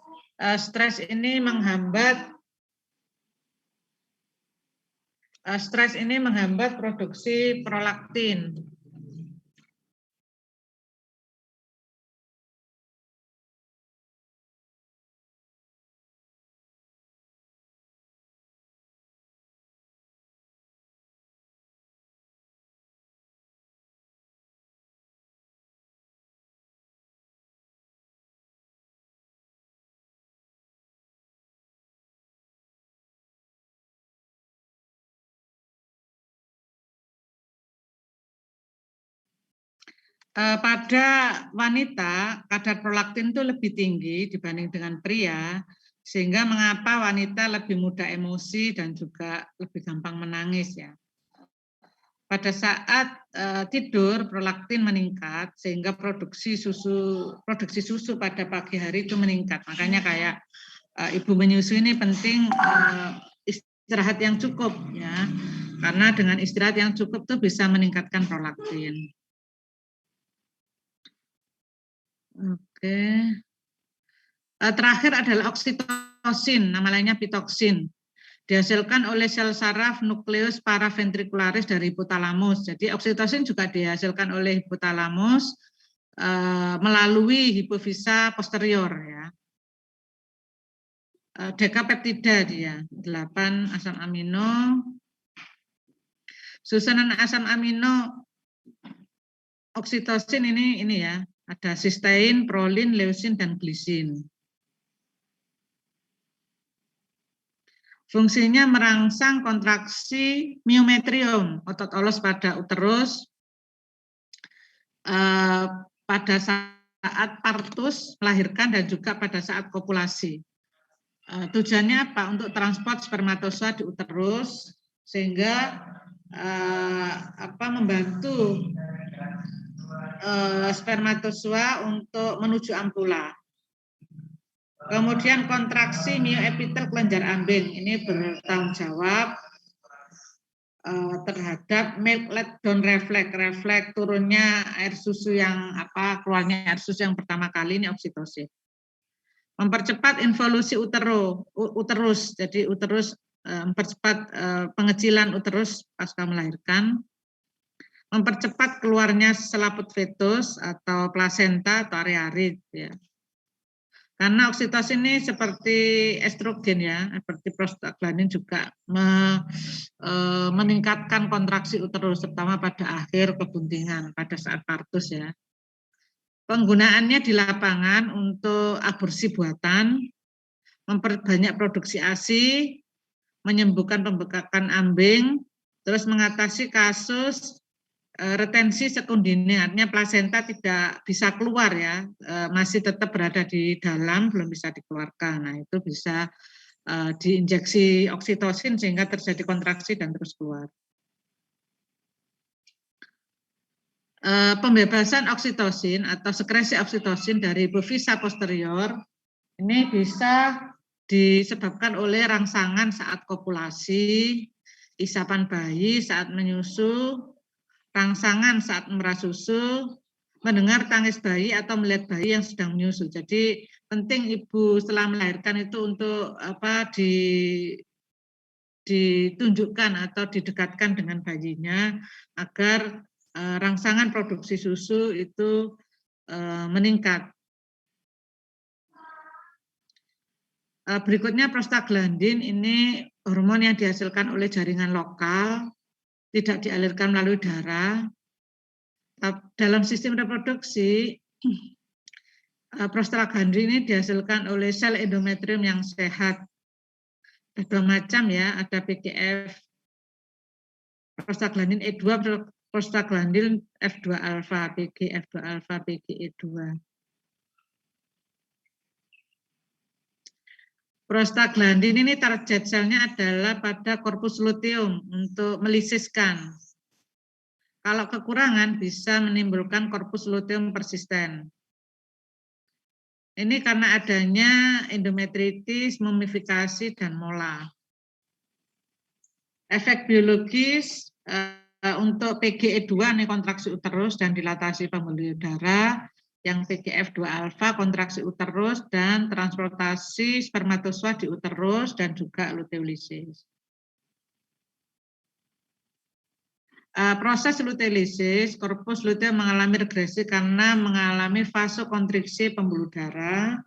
Speaker 1: Stres ini menghambat produksi prolaktin. Pada wanita, kadar prolaktin itu lebih tinggi dibanding dengan pria, sehingga mengapa wanita lebih mudah emosi dan juga lebih gampang menangis ya. Pada saat tidur, prolaktin meningkat, sehingga produksi susu pada pagi hari itu meningkat. Makanya kayak ibu menyusui ini penting istirahat yang cukup ya, karena dengan istirahat yang cukup tuh bisa meningkatkan prolaktin. Oke. Terakhir adalah oksitosin, nama lainnya pitoksin. Dihasilkan oleh sel saraf nukleus paraventricularis dari hipotalamus. Jadi oksitosin juga dihasilkan oleh hipotalamus melalui hipofisa posterior ya. Dekapeptida dia, 8 asam amino. Susunan asam amino oksitosin ini ya, ada sistein, prolin, leusin, dan glisin. Fungsinya merangsang kontraksi miometrium, otot olos pada uterus, pada saat partus, melahirkan, dan juga pada saat kopulasi. Tujuannya apa? Untuk transport spermatozoa di uterus, sehingga membantu spermatozoa untuk menuju ampula. Kemudian kontraksi mioepitel kelenjar ambing ini bertanggung jawab terhadap milk letdown refleks turunnya air susu yang keluarnya air susu yang pertama kali, ini oksitosin. Mempercepat involusi uterus, jadi uterus mempercepat pengecilan uterus pasca melahirkan. Mempercepat keluarnya selaput fetus atau plasenta atau ari-ari ya. Karena oksitosin ini seperti estrogen ya, seperti prostaglandin juga meningkatkan kontraksi uterus, terutama pada akhir kebuntingan, pada saat partus ya. Penggunaannya di lapangan untuk aborsi buatan, memperbanyak produksi ASI, menyembuhkan pembekakan ambing, terus mengatasi kasus retensi sekundine, artinya plasenta tidak bisa keluar ya, masih tetap berada di dalam, belum bisa dikeluarkan. Nah itu bisa diinjeksi oksitosin sehingga terjadi kontraksi dan terus keluar. Pembebasan oksitosin atau sekresi oksitosin dari hipofisa posterior ini bisa disebabkan oleh rangsangan saat kopulasi, isapan bayi saat menyusu, rangsangan saat memerah susu, mendengar tangis bayi atau melihat bayi yang sedang menyusu. Jadi penting ibu setelah melahirkan itu untuk ditunjukkan atau didekatkan dengan bayinya agar rangsangan produksi susu itu meningkat. Berikutnya prostaglandin, ini hormon yang dihasilkan oleh jaringan lokal, tidak dialirkan melalui darah. Dalam sistem reproduksi, prostaglandin ini dihasilkan oleh sel endometrium yang sehat. Ada dua macam ya, ada PGF prostaglandin E2, prostaglandin F2 alfa, PGF2 alfa, PGE2. Prostaglandin ini target selnya adalah pada korpus luteum untuk melisiskan. Kalau kekurangan bisa menimbulkan korpus luteum persisten. Ini karena adanya endometritis, mumifikasi, dan mola. Efek biologis untuk PGE2 ini kontraksi uterus dan dilatasi pembuluh darah, yang PGF2 alfa kontraksi uterus dan transportasi spermatozoa di uterus dan juga luteolisis. Proses luteolisis, korpus luteum mengalami regresi karena mengalami vasokonstriksi pembuluh darah.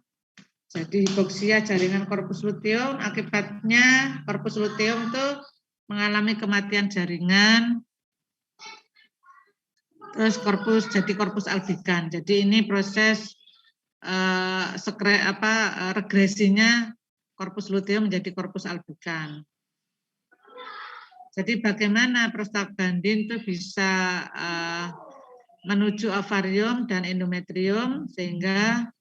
Speaker 1: Jadi hipoksia jaringan korpus luteum, akibatnya korpus luteum itu mengalami kematian jaringan, terus jadi korpus albikan. Jadi ini proses regresinya korpus luteum menjadi korpus albikan. Jadi bagaimana prostaglandin itu bisa menuju ovarium dan endometrium sehingga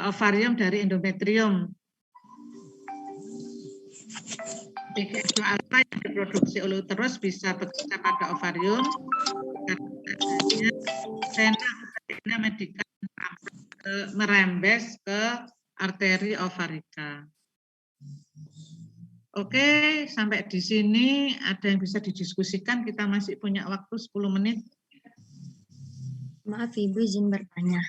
Speaker 1: ovarium dari endometrium PGF2 alfa yang diproduksi oleh uterus bisa bekerja pada ovarium karena sena medika merembes ke arteri ovarika. Oke, sampai di sini ada yang bisa didiskusikan, kita masih punya waktu 10 menit.
Speaker 2: Maaf Ibu, izin bertanya.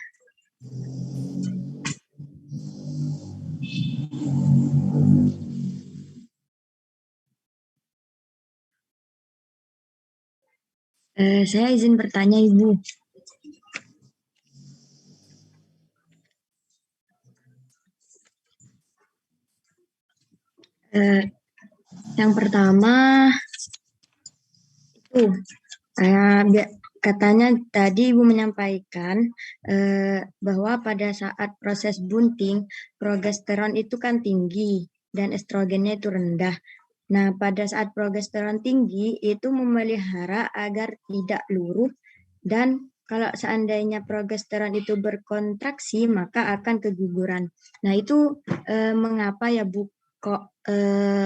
Speaker 2: Saya izin bertanya Ibu. Yang pertama itu katanya tadi Ibu menyampaikan bahwa pada saat proses bunting progesteron itu kan tinggi dan estrogennya itu rendah. Nah, pada saat progesteron tinggi itu memelihara agar tidak luruh, dan kalau seandainya progesteron itu berkontraksi maka akan keguguran. Nah, itu mengapa ya Bu kok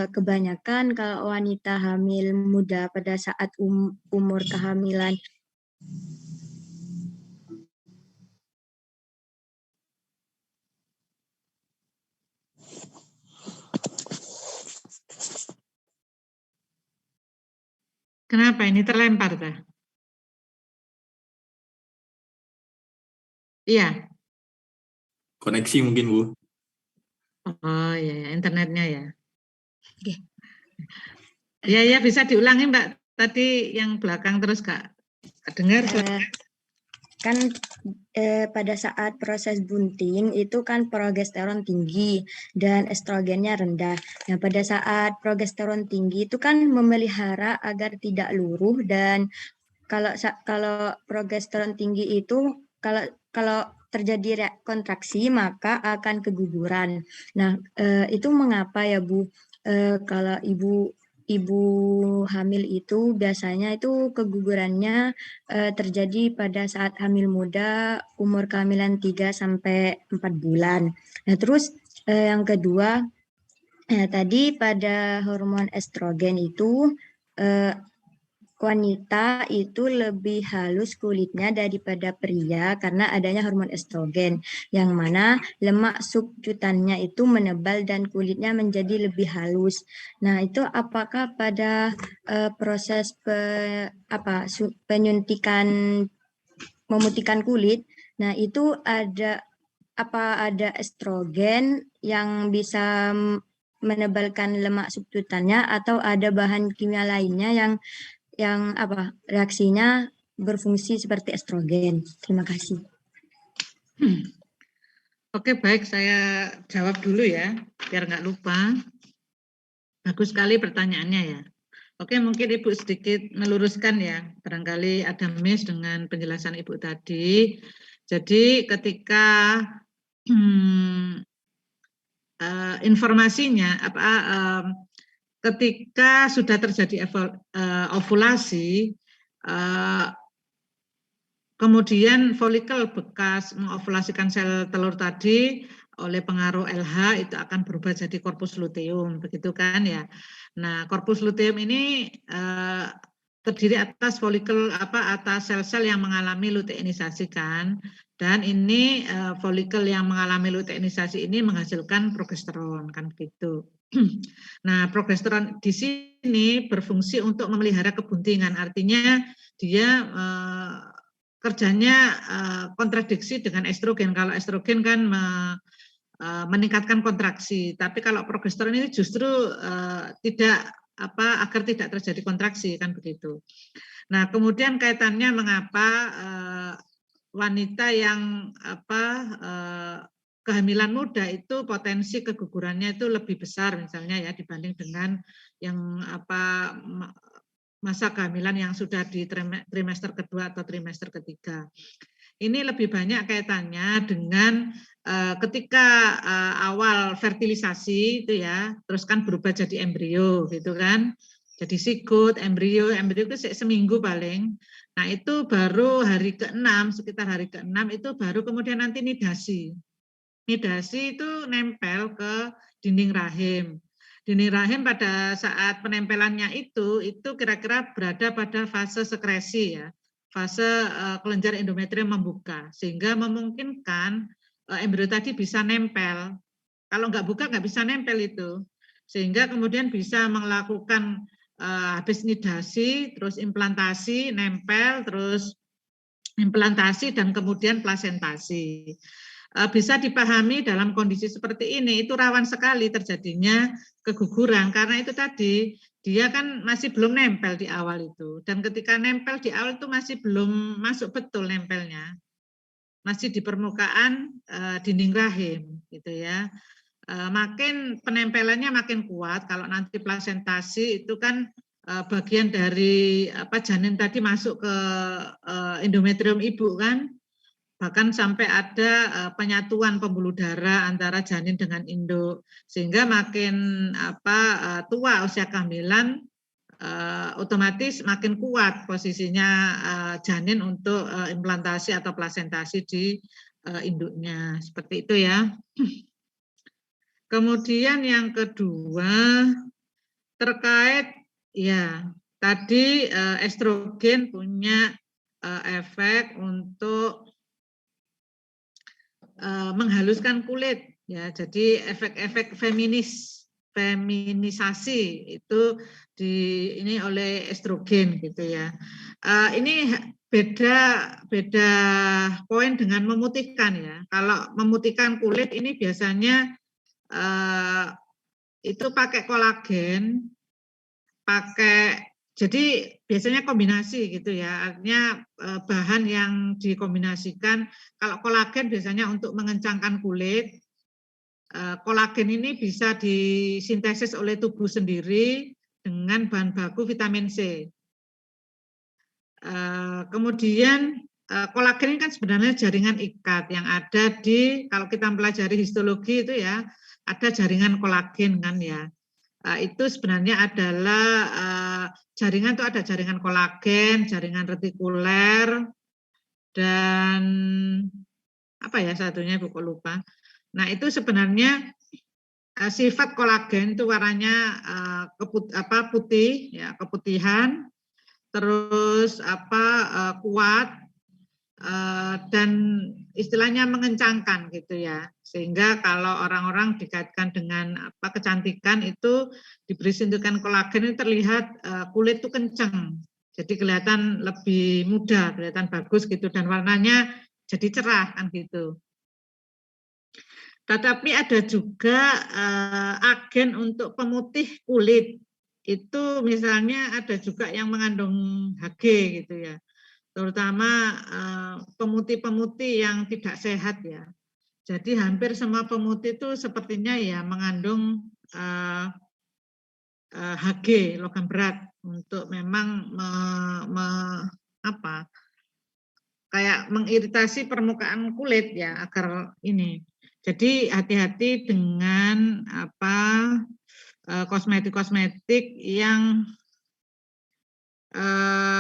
Speaker 2: kebanyakan kalau wanita hamil muda pada saat umur kehamilan
Speaker 1: Kenapa ini terlempar, Kak? Iya.
Speaker 3: Koneksi mungkin, Bu.
Speaker 1: Oh iya, internetnya ya.
Speaker 2: Oke.
Speaker 1: Iya, bisa diulangi Mbak. Tadi yang belakang terus Kak. Dengar?
Speaker 2: Kan pada saat proses bunting itu kan progesteron tinggi dan estrogennya rendah. Nah, pada saat progesteron tinggi itu kan memelihara agar tidak luruh, dan kalau progesteron tinggi itu kalau terjadi kontraksi maka akan keguguran. Nah, itu mengapa ya Bu? Kalau ibu hamil itu biasanya itu kegugurannya terjadi pada saat hamil muda umur kehamilan 3 sampai 4 bulan. Nah, terus yang kedua tadi pada hormon estrogen itu wanita itu lebih halus kulitnya daripada pria karena adanya hormon estrogen, yang mana lemak subkutannya itu menebal dan kulitnya menjadi lebih halus. Nah, itu apakah pada proses penyuntikan memutihkan kulit, nah itu ada estrogen yang bisa menebalkan lemak substitutannya atau ada bahan kimia lainnya yang reaksinya berfungsi seperti estrogen. Terima kasih.
Speaker 1: Oke, baik, saya jawab dulu ya, biar nggak lupa. Bagus sekali pertanyaannya ya. Oke, mungkin Ibu sedikit meluruskan ya, barangkali ada miss dengan penjelasan Ibu tadi. Jadi ketika informasinya ketika sudah terjadi ovulasi, kemudian folikel bekas mengovulasikan sel telur tadi oleh pengaruh LH itu akan berubah jadi korpus luteum, begitu kan ya. Nah, korpus luteum ini terdiri atas folikel atas sel-sel yang mengalami luteinisasi kan. Dan ini folikel yang mengalami luteinisasi ini menghasilkan progesteron kan begitu. Nah, progesteron di sini berfungsi untuk memelihara kebuntingan, artinya dia kerjanya kontradiksi dengan estrogen. Kalau estrogen kan meningkatkan kontraksi, tapi kalau progesteron ini justru tidak agar tidak terjadi kontraksi kan begitu. Nah, kemudian kaitannya mengapa wanita yang kehamilan muda itu potensi kegugurannya itu lebih besar misalnya ya dibanding dengan yang masa kehamilan yang sudah di trimester kedua atau trimester ketiga. Ini lebih banyak kaitannya dengan ketika awal fertilisasi itu ya, terus kan berubah jadi embrio gitu kan. Jadi sigot, embrio itu seminggu paling. Nah itu baru hari ke-6, sekitar hari ke-6 itu baru kemudian nanti nidasi. Nidasi itu nempel ke dinding rahim. Dinding rahim pada saat penempelannya itu kira-kira berada pada fase sekresi ya, fase kelenjar endometrium membuka, sehingga memungkinkan embrio tadi bisa nempel. Kalau nggak buka nggak bisa nempel itu, sehingga kemudian bisa melakukan habis nidasi, terus implantasi, nempel, terus implantasi dan kemudian plasentasi. Bisa dipahami dalam kondisi seperti ini, itu rawan sekali terjadinya keguguran, karena itu tadi, dia kan masih belum nempel di awal itu, dan ketika nempel di awal itu masih belum masuk betul nempelnya, masih di permukaan dinding rahim, gitu ya. Makin penempelannya makin kuat, kalau nanti plasentasi itu kan bagian dari janin tadi masuk ke endometrium ibu kan, bahkan sampai ada penyatuan pembuluh darah antara janin dengan induk, sehingga makin tua usia kehamilan otomatis makin kuat posisinya janin untuk implantasi atau plasentasi di induknya, seperti itu ya. Kemudian yang kedua terkait ya tadi estrogen punya efek untuk menghaluskan kulit ya, jadi efek-efek feminisasi itu ini oleh estrogen gitu ya. Ini beda poin dengan memutihkan ya. Kalau memutihkan kulit ini biasanya itu pakai kolagen, jadi biasanya kombinasi gitu ya, artinya bahan yang dikombinasikan. Kalau kolagen biasanya untuk mengencangkan kulit, kolagen ini bisa disintesis oleh tubuh sendiri dengan bahan baku vitamin C. Kemudian kolagen ini kan sebenarnya jaringan ikat yang ada di, kalau kita mempelajari histologi itu ya, ada jaringan kolagen kan ya. Itu sebenarnya adalah jaringan, itu ada jaringan kolagen, jaringan retikuler, dan apa ya satunya Ibu kok lupa. Nah itu sebenarnya sifat kolagen itu warnanya putih ya, keputihan, terus kuat, dan istilahnya mengencangkan gitu ya, sehingga kalau orang-orang dikaitkan dengan kecantikan itu diberi suntikan kolagen itu terlihat kulit itu kencang, jadi kelihatan lebih muda, kelihatan bagus gitu, dan warnanya jadi cerah kan gitu. Tetapi ada juga agen untuk pemutih kulit. Itu misalnya ada juga yang mengandung Hg gitu ya. Terutama pemutih-pemutih yang tidak sehat ya. Jadi hampir semua pemutih itu sepertinya ya mengandung Hg, logam berat, untuk memang kayak mengiritasi permukaan kulit ya agar ini. Jadi hati-hati dengan kosmetik-kosmetik yang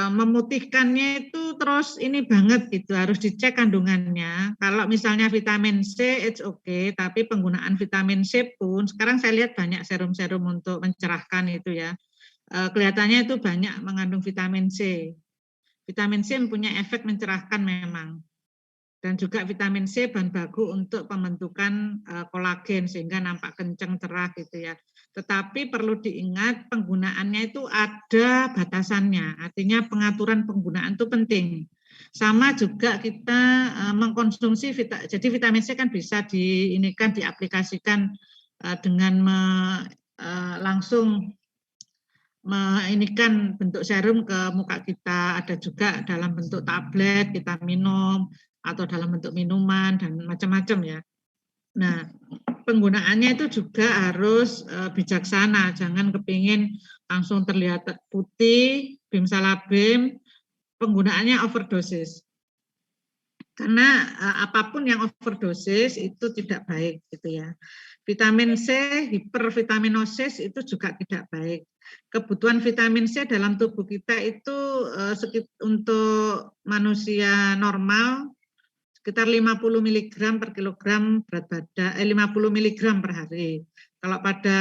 Speaker 1: memutihkannya itu terus ini banget gitu, harus dicek kandungannya. Kalau misalnya vitamin C, it's okay, tapi penggunaan vitamin C pun sekarang saya lihat banyak serum-serum untuk mencerahkan itu ya. Kelihatannya itu banyak mengandung vitamin C. Vitamin C mempunyai efek mencerahkan memang. Dan juga vitamin C bahan baku untuk pembentukan kolagen sehingga nampak kencang cerah gitu ya. Tetapi perlu diingat penggunaannya itu ada batasannya. Artinya pengaturan penggunaan itu penting. Sama juga kita mengkonsumsi jadi vitamin C kan bisa diaplikasikan dengan langsung menginikan bentuk serum ke muka kita, ada juga dalam bentuk tablet kita minum atau dalam bentuk minuman dan macam-macam ya. Nah, penggunaannya itu juga harus bijaksana, jangan kepingin langsung terlihat putih, bimsalabim, penggunaannya overdosis. Karena apapun yang overdosis itu tidak baik gitu ya. Vitamin C, hipervitaminosis itu juga tidak baik. Kebutuhan vitamin C dalam tubuh kita itu untuk manusia normal sekitar 50 mg per kilogram berat badan, 50 mg per hari. Kalau pada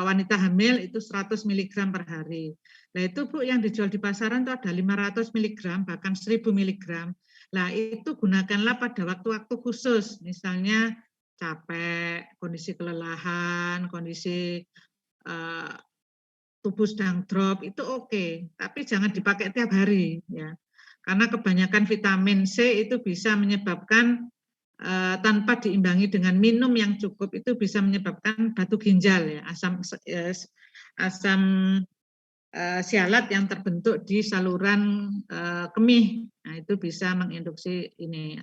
Speaker 1: wanita hamil itu 100 mg per hari. Nah itu Bu yang dijual di pasaran itu ada 500 mg, bahkan 1000 mg. Nah itu gunakanlah pada waktu-waktu khusus, misalnya capek, kondisi kelelahan, kondisi tubuh sedang drop, itu oke. Tapi jangan dipakai tiap hari ya. Karena kebanyakan vitamin C itu bisa menyebabkan tanpa diimbangi dengan minum yang cukup itu bisa menyebabkan batu ginjal ya, asam sialat yang terbentuk di saluran kemih. Nah, itu bisa menginduksi ini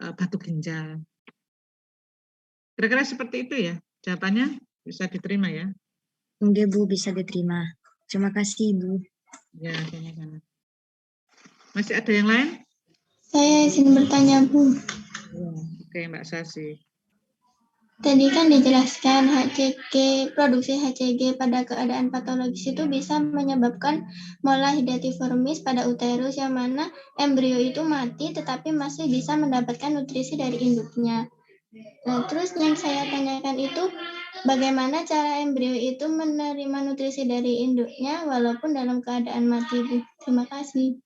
Speaker 1: batu ginjal. Kira-kira seperti itu ya jawabannya, bisa diterima ya?
Speaker 2: Enggak Bu, bisa diterima. Terima kasih Bu.
Speaker 1: Ya, sama-sama. Masih ada yang lain?
Speaker 4: Saya izin bertanya, Bu.
Speaker 1: Ya, oke, Mbak Sasi.
Speaker 4: Tadi kan dijelaskan produksi HCG pada keadaan patologis itu bisa menyebabkan mola hidatiformis pada uterus, yang mana embrio itu mati tetapi masih bisa mendapatkan nutrisi dari induknya. Nah, terus yang saya tanyakan itu bagaimana cara embrio itu menerima nutrisi dari induknya walaupun dalam keadaan mati, Bu? Terima kasih.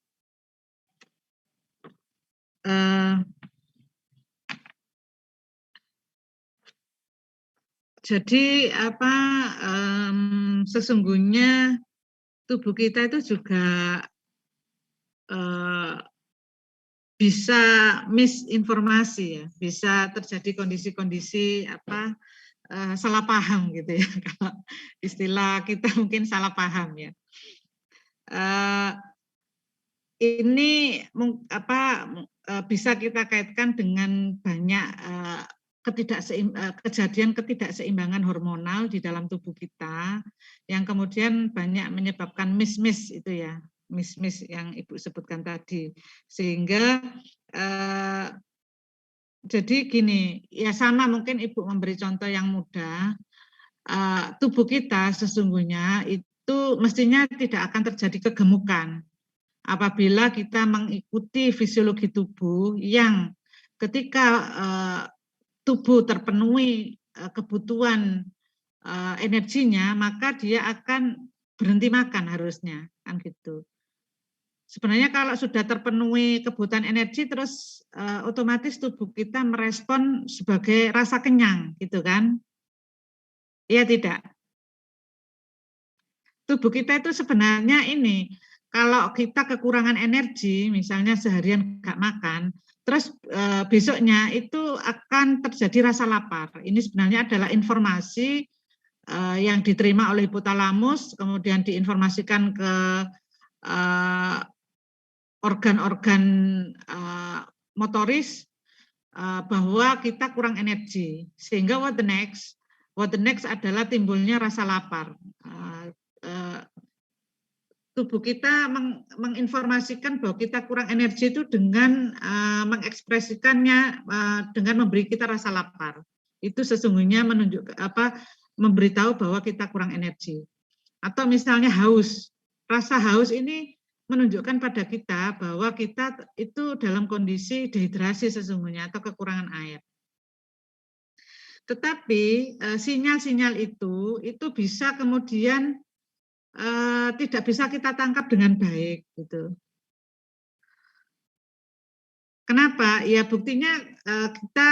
Speaker 1: Jadi sesungguhnya tubuh kita itu juga bisa misinformasi ya, bisa terjadi kondisi-kondisi salah paham gitu ya. Kalau istilah kita mungkin salah paham ya. Ini bisa kita kaitkan dengan banyak kejadian ketidakseimbangan hormonal di dalam tubuh kita yang kemudian banyak menyebabkan miss itu ya, miss yang Ibu sebutkan tadi, sehingga jadi gini ya, sama mungkin Ibu memberi contoh yang mudah, tubuh kita sesungguhnya itu mestinya tidak akan terjadi kegemukan apabila kita mengikuti fisiologi tubuh yang ketika tubuh terpenuhi kebutuhan energinya, maka dia akan berhenti makan harusnya, kan gitu. Sebenarnya kalau sudah terpenuhi kebutuhan energi, terus otomatis tubuh kita merespon sebagai rasa kenyang, gitu kan? Iya tidak? Tubuh kita itu sebenarnya ini, kalau kita kekurangan energi, misalnya seharian nggak makan, Terus besoknya itu akan terjadi rasa lapar. Ini sebenarnya adalah informasi yang diterima oleh hipotalamus, kemudian diinformasikan ke organ-organ motoris bahwa kita kurang energi. Sehingga what the next adalah timbulnya rasa lapar. Tubuh kita menginformasikan bahwa kita kurang energi itu dengan mengekspresikannya dengan memberi kita rasa lapar. Itu sesungguhnya memberitahu bahwa kita kurang energi. Atau misalnya haus. Rasa haus ini menunjukkan pada kita bahwa kita itu dalam kondisi dehidrasi sesungguhnya atau kekurangan air. Tetapi sinyal-sinyal itu bisa kemudian tidak bisa kita tangkap dengan baik, gitu. Kenapa? Ya buktinya kita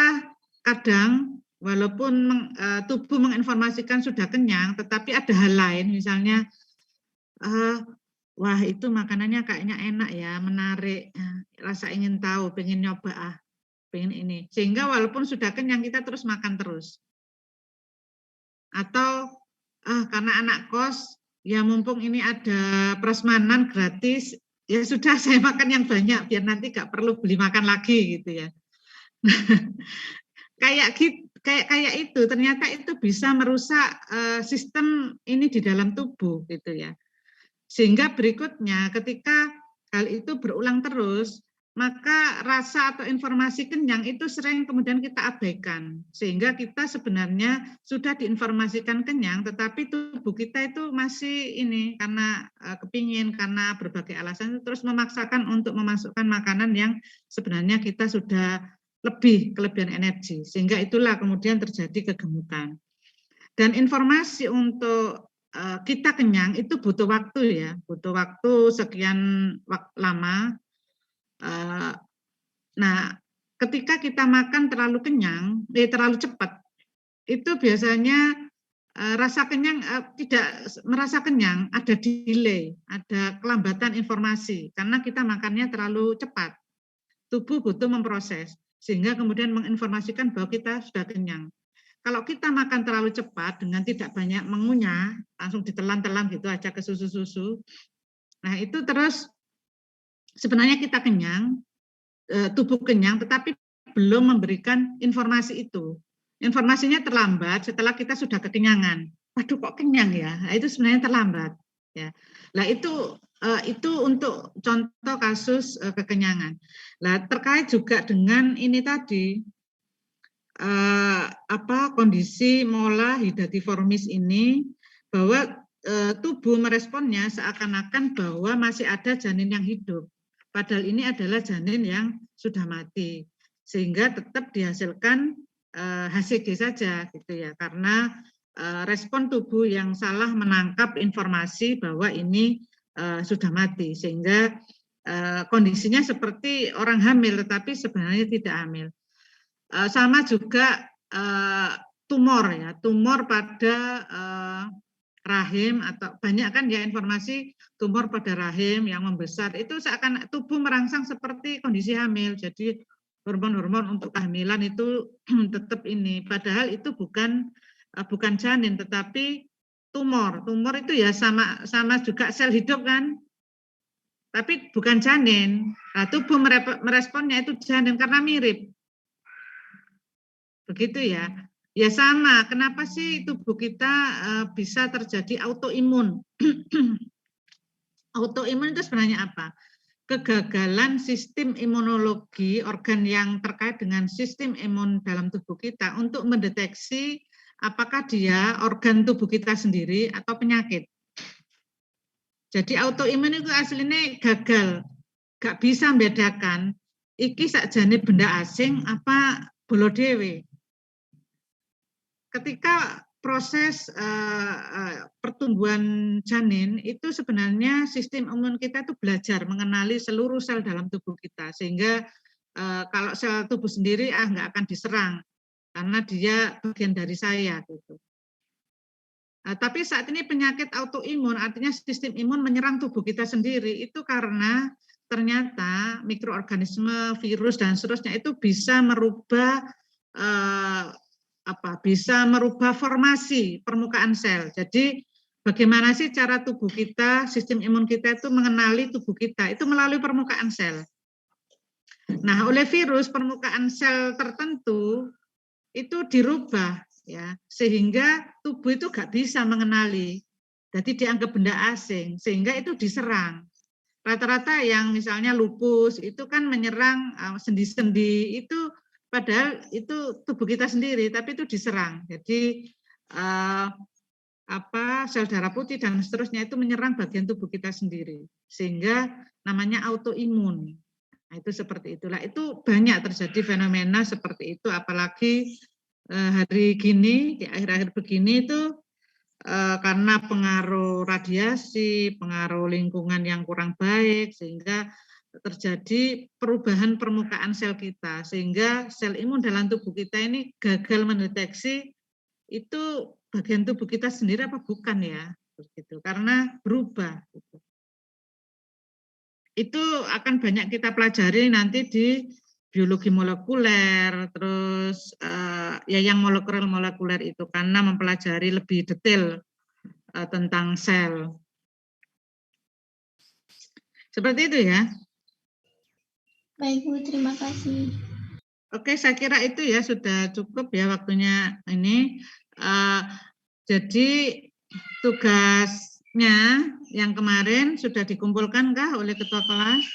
Speaker 1: kadang walaupun tubuh menginformasikan sudah kenyang, tetapi ada hal lain, misalnya wah itu makanannya kayaknya enak ya, menarik, rasa ingin tahu, pengen nyoba, pengen ini. Sehingga walaupun sudah kenyang kita terus makan terus. Atau karena anak kos, ya mumpung ini ada prasmanan gratis, ya sudah saya makan yang banyak biar nanti gak perlu beli makan lagi gitu ya. Kayak itu ternyata itu bisa merusak sistem ini di dalam tubuh gitu ya. Sehingga berikutnya ketika hal itu berulang terus, maka rasa atau informasi kenyang itu sering kemudian kita abaikan. Sehingga kita sebenarnya sudah diinformasikan kenyang, tetapi tubuh kita itu masih ini karena kepingin, karena berbagai alasan terus memaksakan untuk memasukkan makanan yang sebenarnya kita sudah kelebihan energi. Sehingga itulah kemudian terjadi kegemukan. Dan informasi untuk kita kenyang itu butuh waktu ya, butuh waktu sekian lama. Nah, ketika kita makan terlalu kenyang, terlalu cepat, itu biasanya rasa kenyang tidak merasa kenyang, ada delay, ada kelambatan informasi karena kita makannya terlalu cepat. Tubuh butuh memproses sehingga kemudian menginformasikan bahwa kita sudah kenyang. Kalau kita makan terlalu cepat dengan tidak banyak mengunyah, langsung ditelan-telan gitu aja ke susu-susu. Nah, itu terus sebenarnya kita kenyang, tubuh kenyang, tetapi belum memberikan informasi itu. Informasinya terlambat setelah kita sudah kekenyangan. Waduh, kok kenyang ya? Nah, itu sebenarnya terlambat. Ya. Nah, itu untuk contoh kasus kekenyangan. Nah, terkait juga dengan ini tadi, kondisi mola hidatiformis ini, bahwa tubuh meresponnya seakan-akan bahwa masih ada janin yang hidup. Padahal ini adalah janin yang sudah mati, sehingga tetap dihasilkan HCG saja gitu ya, karena respon tubuh yang salah menangkap informasi bahwa ini sudah mati, sehingga kondisinya seperti orang hamil tetapi sebenarnya tidak hamil. Sama juga tumor ya, tumor pada rahim, atau banyak kan ya informasi tumor pada rahim yang membesar, itu seakan tubuh merangsang seperti kondisi hamil. Jadi hormon-hormon untuk kehamilan itu tetap ini, padahal itu bukan janin tetapi tumor. Tumor itu ya sama juga sel hidup kan, tapi bukan janin. Nah, tubuh meresponnya itu janin karena mirip. Begitu ya. Ya sama, kenapa sih tubuh kita bisa terjadi autoimun? Autoimun itu sebenarnya apa? Kegagalan sistem imunologi, organ yang terkait dengan sistem imun dalam tubuh kita untuk mendeteksi apakah dia organ tubuh kita sendiri atau penyakit. Jadi autoimun itu aslinya gagal, gak bisa membedakan iki sakjane benda asing apa bolo dewe. Ketika proses pertumbuhan janin itu sebenarnya sistem imun kita itu belajar mengenali seluruh sel dalam tubuh kita, sehingga kalau sel tubuh sendiri nggak akan diserang karena dia bagian dari saya gitu. Tapi saat ini penyakit autoimun, artinya sistem imun menyerang tubuh kita sendiri, itu karena ternyata mikroorganisme, virus dan seterusnya itu bisa merubah bisa merubah formasi permukaan sel. Jadi bagaimana sih cara tubuh kita, sistem imun kita itu mengenali tubuh kita itu melalui permukaan sel. Nah, oleh virus permukaan sel tertentu itu dirubah ya, sehingga tubuh itu nggak bisa mengenali. Jadi dianggap benda asing, sehingga itu diserang. Rata-rata yang misalnya lupus itu kan menyerang sendi-sendi itu, padahal itu tubuh kita sendiri, tapi itu diserang. Jadi sel darah putih dan seterusnya itu menyerang bagian tubuh kita sendiri, sehingga namanya autoimun. Nah, itu seperti itulah. Itu banyak terjadi fenomena seperti itu, apalagi hari gini, di akhir-akhir begini itu karena pengaruh radiasi, pengaruh lingkungan yang kurang baik, sehingga terjadi perubahan permukaan sel kita, sehingga sel imun dalam tubuh kita ini gagal mendeteksi itu bagian tubuh kita sendiri apa bukan ya, begitu, karena berubah. Gitu. Itu akan banyak kita pelajari nanti di biologi molekuler, terus ya yang molekuler itu karena mempelajari lebih detail tentang sel. Seperti itu ya.
Speaker 4: Baik Bu, terima kasih.
Speaker 1: Oke, saya kira itu ya sudah cukup ya waktunya ini. Jadi tugasnya yang kemarin sudah dikumpulkan kah oleh ketua kelas?